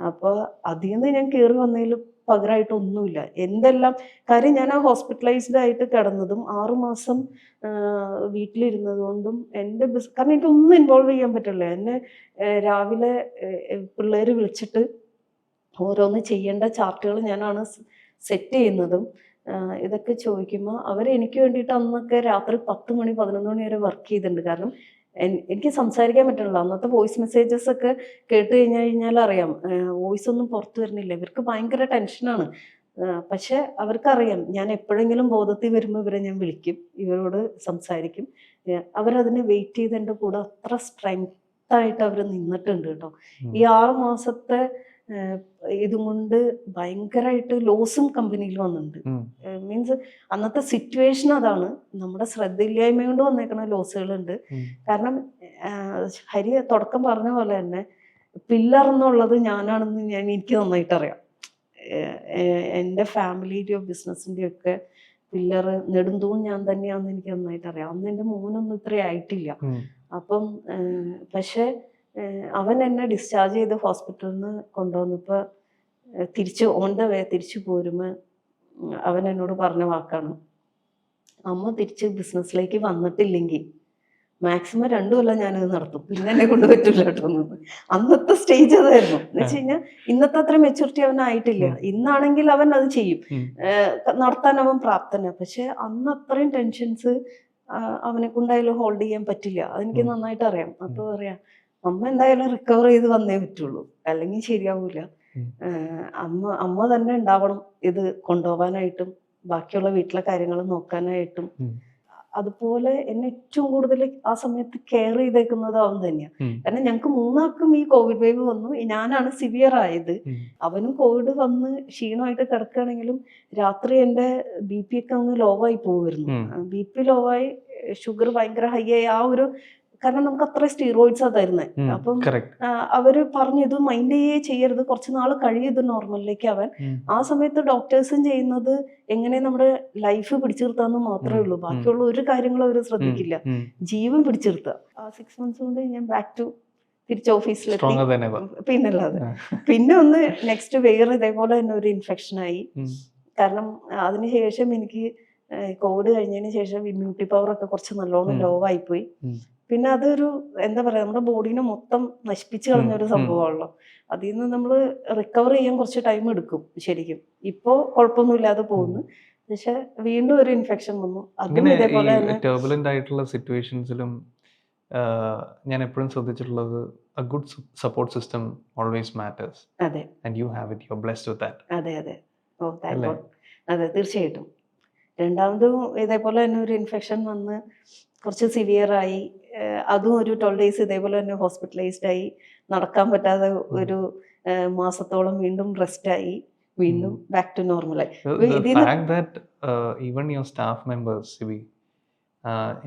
അപ്പോൾ അതിൽ നിന്ന് ഞാൻ കയറി വന്നതിൽ പകരമായിട്ടൊന്നുമില്ല. എന്തെല്ലാം കാര്യം, ഞാൻ ആ ഹോസ്പിറ്റലൈസ്ഡ് ആയിട്ട് കിടന്നതും 6 മാസം വീട്ടിലിരുന്നത് കൊണ്ടും എൻ്റെ കാരണം എനിക്കൊന്നും ഇൻവോൾവ് ചെയ്യാൻ പറ്റില്ല. എന്നെ രാവിലെ പിള്ളേർ വിളിച്ചിട്ട് ഓരോന്ന് ചെയ്യേണ്ട ചാർട്ടുകൾ ഞാനാണ് സെറ്റ് ചെയ്യുന്നതും. ഇതൊക്കെ ചോദിക്കുമ്പോൾ എനിക്ക് വേണ്ടിയിട്ട് അന്നൊക്കെ രാത്രി 10 മണി 11 മണി വരെ വർക്ക് ചെയ്തിട്ടുണ്ട്. കാരണം എനിക്ക് സംസാരിക്കാൻ പറ്റണില്ല. അന്നത്തെ വോയിസ് മെസ്സേജസ് ഒക്കെ കേട്ട് കഴിഞ്ഞാൽ അറിയാം, വോയിസ് ഒന്നും പുറത്തു വരുന്നില്ല. ഇവർക്ക് ഭയങ്കര ടെൻഷനാണ്. പക്ഷെ അവർക്കറിയാം ഞാൻ എപ്പോഴെങ്കിലും ബോധത്തിൽ വരുമ്പോൾ ഇവരെ ഞാൻ വിളിക്കും, ഇവരോട് സംസാരിക്കും. അവരതിനെ വെയിറ്റ് ചെയ്ത് എൻ്റെ കൂടെ അത്ര സ്ട്രെങ്ത് ആയിട്ട് അവർ നിന്നിട്ടുണ്ട് കേട്ടോ. ഈ 6 മാസത്തെ ഇതും കൊണ്ട് ഭയങ്കരമായിട്ട് ലോസും കമ്പനിയിൽ വന്നിട്ടുണ്ട്. മീൻസ് അന്നത്തെ സിറ്റുവേഷൻ അതാണ്. നമ്മുടെ ശ്രദ്ധയില്ലായ്മ കൊണ്ട് വന്നേക്കുന്ന ലോസുകളുണ്ട്. കാരണം ഹരി തുടക്കം പറഞ്ഞ പോലെ തന്നെ പില്ലർ എന്നുള്ളത് ഞാനാണെന്ന് എനിക്ക് നന്നായിട്ട് അറിയാം. എൻ്റെ ഫാമിലിയുടെയോ ബിസിനസ്സിൻ്റെയോ ഒക്കെ പില്ലറ് നെടുന്തൂൺ ഞാൻ തന്നെയാണെന്ന് എനിക്ക് നന്നായിട്ട് അറിയാം. അന്ന് എൻ്റെ മോനൊന്നും ഇത്രയും ആയിട്ടില്ല. അപ്പം പക്ഷെ അവൻ എന്നെ ഡിസ്ചാർജ് ചെയ്ത് ഹോസ്പിറ്റലിൽ നിന്ന് കൊണ്ടുവന്നപ്പോൾ ഓൺ ദ വേ തിരിച്ചു പോരുമ്പോൾ അവൻ എന്നോട് പറഞ്ഞ വാക്കാണ്, അമ്മ തിരിച്ച് ബിസിനസ്സിലേക്ക് വന്നിട്ടില്ലെങ്കിൽ മാക്സിമം 2 കൊല്ലം ഞാനത് നടത്തും, പിന്നെ എന്നെ കൊണ്ട് പറ്റില്ല കേട്ടോ. അന്നത്തെ സ്റ്റേജ് അതായിരുന്നു. എന്ന് വെച്ച് കഴിഞ്ഞാൽ ഇന്നത്തെ അത്ര മെച്ചൂരിറ്റി അവനായിട്ടില്ല. ഇന്നാണെങ്കിൽ അവൻ അത് ചെയ്യും, നടത്താൻ അവൻ പ്രാപ്തനാ. പക്ഷെ അന്ന് അത്രയും ടെൻഷൻസ് അവനെ കൊണ്ടായാലും ഹോൾഡ് ചെയ്യാൻ പറ്റില്ല. അതെനിക്ക് നന്നായിട്ട് അറിയാം. അപ്പൊ പറയാം, അമ്മ എന്തായാലും റിക്കവർ ചെയ്ത് വന്നേ പറ്റുള്ളൂ, അല്ലെങ്കിൽ ശരിയാവൂല. അമ്മ തന്നെ ഉണ്ടാവണം ഇത് കൊണ്ടുപോകാനായിട്ടും ബാക്കിയുള്ള വീട്ടിലെ കാര്യങ്ങൾ നോക്കാനായിട്ടും. അതുപോലെ എന്നെ ഏറ്റവും കൂടുതൽ ആ സമയത്ത് കെയർ ചെയ്തേക്കുന്നത് അവൻ തന്നെയാണ്. കാരണം ഞങ്ങൾക്ക് 3 ഈ കോവിഡ് വേവ് വന്നു. ഞാനാണ് സിവിയർ ആയത്. അവനും കോവിഡ് വന്ന് ക്ഷീണമായിട്ട് കിടക്കുകയാണെങ്കിലും രാത്രി എൻ്റെ BP ഒക്കെ അങ്ങ് ലോ ആയി പോകുമായിരുന്നു. BP ലോ ആയി, ഷുഗർ ഭയങ്കര ഹൈ ആയി. ആ ഒരു കാരണം നമുക്ക് അത്ര സ്റ്റീറോയിഡ്സ് തരുന്നത്. അപ്പം അവര് പറഞ്ഞു ഇത് മൈൻഡ് ചെയ്യരുത്, കുറച്ച് നാൾ കഴിയും ഇത് നോർമലിലേക്ക് ആവാൻ. ആ സമയത്ത് ഡോക്ടേഴ്സും ചെയ്യുന്നത് എങ്ങനെ നമ്മുടെ ലൈഫ് പിടിച്ചു നിർത്താന്ന് മാത്രമേ ഉള്ളൂ. ബാക്കിയുള്ള ഒരു കാര്യങ്ങളും അവർ ശ്രദ്ധിക്കില്ല. ജീവൻ പിടിച്ചു നിർത്തുക. ആ 6 months കൊണ്ട് ഞാൻ ബാക്ക് ടു തിരിച്ച് ഓഫീസിലെത്തി. പിന്നല്ലാതെ പിന്നെ ഒന്ന് നെക്സ്റ്റ് വേറെ ഇതേപോലെ തന്നെ ഒരു ഇൻഫെക്ഷൻ ആയി. കാരണം അതിനുശേഷം എനിക്ക് കോവിഡ് കഴിഞ്ഞതിന് ശേഷം ഇമ്മ്യൂണിറ്റി പവർ ഒക്കെ കുറച്ച് നല്ലോണം ലോ ആയിപ്പോയി. പിന്നെ അതൊരു എന്താ പറയാ, നമ്മുടെ ബോഡീനെ മൊത്തം നശിപ്പിച്ച് കളഞ്ഞൊരു സംഭവമാണല്ലോ. അതിൽ നിന്ന് നമ്മൾ റിക്കവർ ചെയ്യാൻ കുറച്ച് ടൈം എടുക്കും ശരിക്കും. ഇപ്പോ കുഴപ്പമൊന്നുമില്ലാതെ പോകുന്നു. പക്ഷെ വീണ്ടും ഒരു ഇൻഫെക്ഷൻ വന്നു. അതും ഇതേപോലെ തന്നെ ടർബുലന്റ് ആയിട്ടുള്ള സിറ്റുവേഷൻസിലും ഞാൻ എപ്പോഴും ശ്രദ്ധിച്ചിട്ടുള്ളത് a good support system always matters. അതെ. And you have it, you're blessed with that. അതെ. ഓ താങ്ക് ഗോഡ്. അതെ, തീർച്ചയായിട്ടും. രണ്ടാമതും ഇതേപോലെ തന്നെ ഒരു ഇൻഫെക്ഷൻ വന്ന് കുറച്ച് സിവിയറായി. അതും ഒരു 12 days ഇതേപോലെ തന്നെ ഹോസ്പിറ്റലൈസ്ഡ് ആയി. നടക്കാൻ പറ്റാതെ ഒരു മാസത്തോളം വീണ്ടും റെസ്റ്റ് ആയി. വീണ്ടും ബാക്ക് ടു നോർമലായി. Even your staff members, Sibi,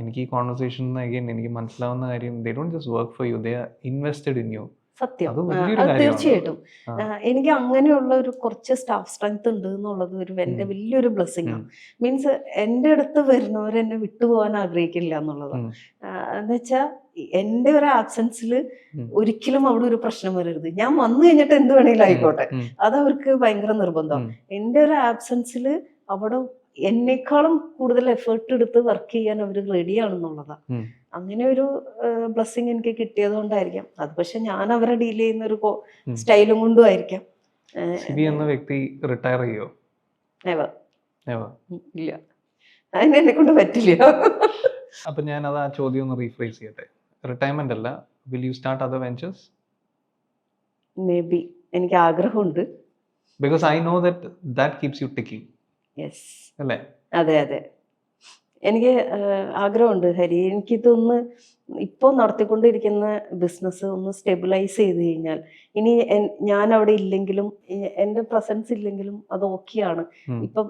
എനിക്ക് ഈ കോൺവെർസേഷൻ എനിക്ക് മനസ്സിലാവുന്ന കാര്യം, they don't just work for you, they are invested in you. സത്യം, അത് തീർച്ചയായിട്ടും. എനിക്ക് അങ്ങനെയുള്ള ഒരു കുറച്ച് സ്റ്റാഫ് സ്ട്രെങ്ത് ഉണ്ട് എന്നുള്ളത് എൻ്റെ വലിയൊരു ബ്ലെസ്സിങ് ആണ്. മീൻസ് എൻ്റെ അടുത്ത് വരുന്നവർ എന്നെ വിട്ടുപോകാൻ ആഗ്രഹിക്കില്ല എന്നുള്ളതാണ്. എന്നുവെച്ചാൽ എൻ്റെ ഒരു ആബ്സെൻസിൽ ഒരിക്കലും അവിടെ ഒരു പ്രശ്നം വരരുത്. ഞാൻ വന്നു കഴിഞ്ഞിട്ട് എന്ത് വേണമെങ്കിലും ആയിക്കോട്ടെ, അതവർക്ക് ഭയങ്കര നിർബന്ധമാണ്. എൻ്റെ ഒരു ആബ്സെൻസിൽ അവിടെ എന്നെക്കാളും കൂടുതൽ എഫേർട്ട് എടുത്ത് വർക്ക് ചെയ്യാൻ അവർ റെഡിയാണെന്നുള്ളതാണ്. അങ്ങനെ ഒരു ബ്ലെസ്സിങ് എനിക്ക് കിട്ടിയത് കൊണ്ടായിരിക്കാം അത്. പക്ഷെ ഞാൻ അവരെ ഡീൽ ചെയ്യുന്ന ഒരു സ്റ്റൈലും കൊണ്ടും ആയിരിക്കാം. സിബി എന്ന വ്യക്തി റിട്ടയർ ചെയ്യോ? ഇല്ല, അതിനെ കൊണ്ട് പറ്റില്ല. അപ്പൊ ഞാൻ അത് ആ ചോദ്യം ഒന്ന് റീഫ്രേസ് ചെയ്യട്ടെ. റിട്ടയർമെന്റ് അല്ല, will you start other ventures? May be, എനിക്ക് ആഗ്രഹമുണ്ട്. Because I know that keeps you ticking. Yes, അല്ലേ? അതെ, എനിക്ക് ആഗ്രഹമുണ്ട് ഹരി. എനിക്കിതൊന്ന് ഇപ്പോൾ നടത്തിക്കൊണ്ടിരിക്കുന്ന ബിസിനസ് ഒന്ന് സ്റ്റെബിലൈസ് ചെയ്ത് കഴിഞ്ഞാൽ, ഇനി ഞാൻ അവിടെ ഇല്ലെങ്കിലും എൻ്റെ പ്രസൻസ് ഇല്ലെങ്കിലും അത് ഓക്കെയാണ്. ഇപ്പൊ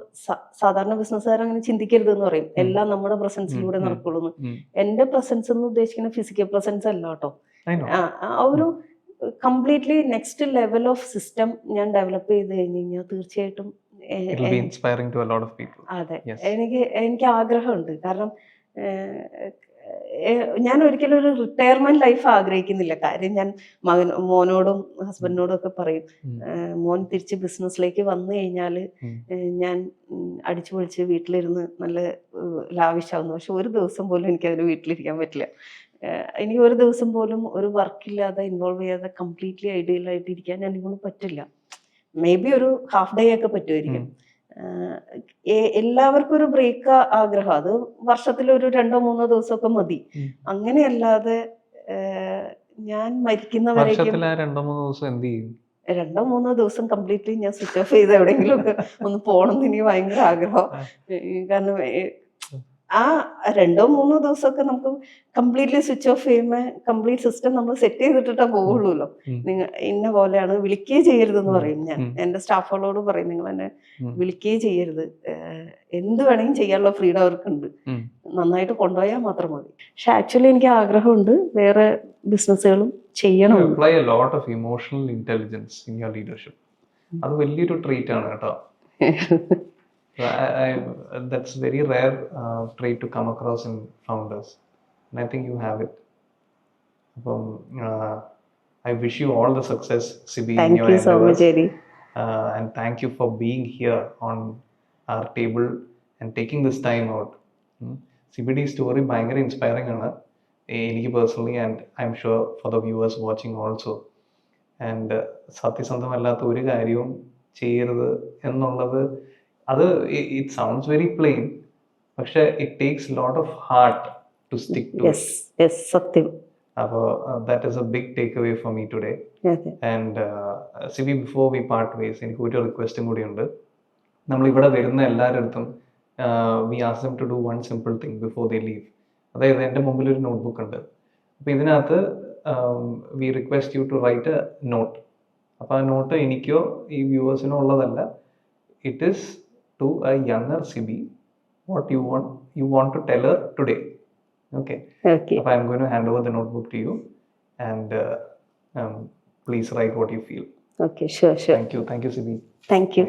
സാധാരണ ബിസിനസ്സുകാർ അങ്ങനെ ചിന്തിക്കരുത് എന്ന് പറയും, എല്ലാം നമ്മുടെ പ്രസൻസിലൂടെ നടക്കുള്ളൂ. എൻ്റെ പ്രസൻസ് എന്ന് ഉദ്ദേശിക്കുന്ന ഫിസിക്കൽ പ്രസൻസ് അല്ല കേട്ടോ. ആ ഒരു completely next level of system ഞാൻ ഡെവലപ്പ് ചെയ്ത് കഴിഞ്ഞ് കഴിഞ്ഞാൽ തീർച്ചയായിട്ടും It will be inspiring to a lot of people. അതെ, എനിക്ക് ആഗ്രഹമുണ്ട്. കാരണം ഞാൻ ഒരിക്കലും ഒരു റിട്ടയർമെന്റ് ലൈഫ് ആഗ്രഹിക്കുന്നില്ല. കാര്യം ഞാൻ മോനോടും ഹസ്ബൻഡിനോടും ഒക്കെ പറയും, മോൻ തിരിച്ച് ബിസിനസ്സിലേക്ക് വന്നു കഴിഞ്ഞാൽ ഞാൻ അടിച്ചു പൊളിച്ച് വീട്ടിലിരുന്ന് നല്ല ലാവിഷാവുന്നു. പക്ഷെ ഒരു ദിവസം പോലും എനിക്കതിന് വീട്ടിലിരിക്കാൻ പറ്റില്ല. എനിക്ക് ഒരു ദിവസം പോലും ഒരു വർക്കില്ലാതെ ഇൻവോൾവ് ചെയ്യാതെ കംപ്ലീറ്റ്ലി ഐഡിയൽ ആയിട്ട് ഇരിക്കാൻ എനിക്കൊന്നും പറ്റില്ല. മേ ബി ഒരു ഹാഫ് ഡേ ഒക്കെ പറ്റുമായിരിക്കും. എല്ലാവർക്കും ഒരു ബ്രേക്ക് ആഗ്രഹം, അത് വർഷത്തിൽ ഒരു 2-3 ദിവസമൊക്കെ മതി. അങ്ങനെയല്ലാതെ ഞാൻ മരിക്കുന്നവരേക്കും 2-3 ദിവസം കംപ്ലീറ്റ്ലി ഞാൻ സ്വിച്ച് ഓഫ് ചെയ്ത് എവിടെയെങ്കിലും ഒക്കെ ഒന്ന് പോകണം എന്ന് എനിക്ക് ഭയങ്കര ആഗ്രഹം. കാരണം ആ 2-3 ദിവസമൊക്കെ നമുക്ക് കംപ്ലീറ്റ്ലി സ്വിച്ച് ഓഫ് ചെയ്യുമ്പോൾ കംപ്ലീറ്റ് സിസ്റ്റം നമ്മൾ സെറ്റ് ചെയ്തിട്ടിട്ടേ പോവുള്ളൂല്ലോ. നിങ്ങൾ ഇന്ന പോലെയാണ്, വിളിക്കുകയും ചെയ്യരുതെന്ന് പറയും ഞാൻ. എൻ്റെ സ്റ്റാഫുകളോട് പറയും, നിങ്ങൾ എന്നെ വിളിക്കുകയും ചെയ്യരുത്, എന്ത് വേണമെങ്കിലും ചെയ്യാനുള്ള ഫ്രീഡം അവർക്കുണ്ട്, നന്നായിട്ട് കൊണ്ടുപോയാൽ മാത്രം മതി. പക്ഷെ ആക്ച്വലി എനിക്ക് ആഗ്രഹമുണ്ട് വേറെ ബിസിനസ്സുകളും ചെയ്യണം. You apply a lot of emotional intelligence in your leadership. അത് വലിയൊരു ട്രീറ്റ് ആണ് കേട്ടോ. That's very rare trait to come across in founders, and I think you have it. അപ്പം I wish you all the success, Cibi, in your endeavors. Thank you so much, Eddie. And thank you for being here on our table and taking this time out. CBD story ഭയങ്കര inspiring ആണ് എനിക്ക് personally, and I'm sure for the viewers watching also. And സത്യസന്ധമല്ലാത്ത ഒരു കാര്യവും ചെയ്യരുത് എന്നുള്ളത്, അത് it sounds very plain, പക്ഷെ it takes lot of heart to stick to. സത്യം. അപ്പോൾ that is a big takeaway for me today. And Sibi, before we part ways, എനിക്ക് ഒരു റിക്വസ്റ്റും കൂടിയുണ്ട്. നമ്മളിവിടെ വരുന്ന എല്ലാവരുടെ അടുത്തും we ask them to do one simple thing before they leave. അതായത് എൻ്റെ മുമ്പിൽ ഒരു നോട്ട്ബുക്ക് ഉണ്ട്. അപ്പോൾ ഇതിനകത്ത് we request you to write a note. അപ്പോൾ ആ നോട്ട് എനിക്കോ ഈ വ്യൂവേഴ്സിനോ ഉള്ളതല്ല. It is to a younger Sibi, what you want to tell her today. Okay. അപ്പോൾ I'm going to hand over the notebook to you, and please write what you feel. Okay, sure. Thank you, Cibi. Thank you.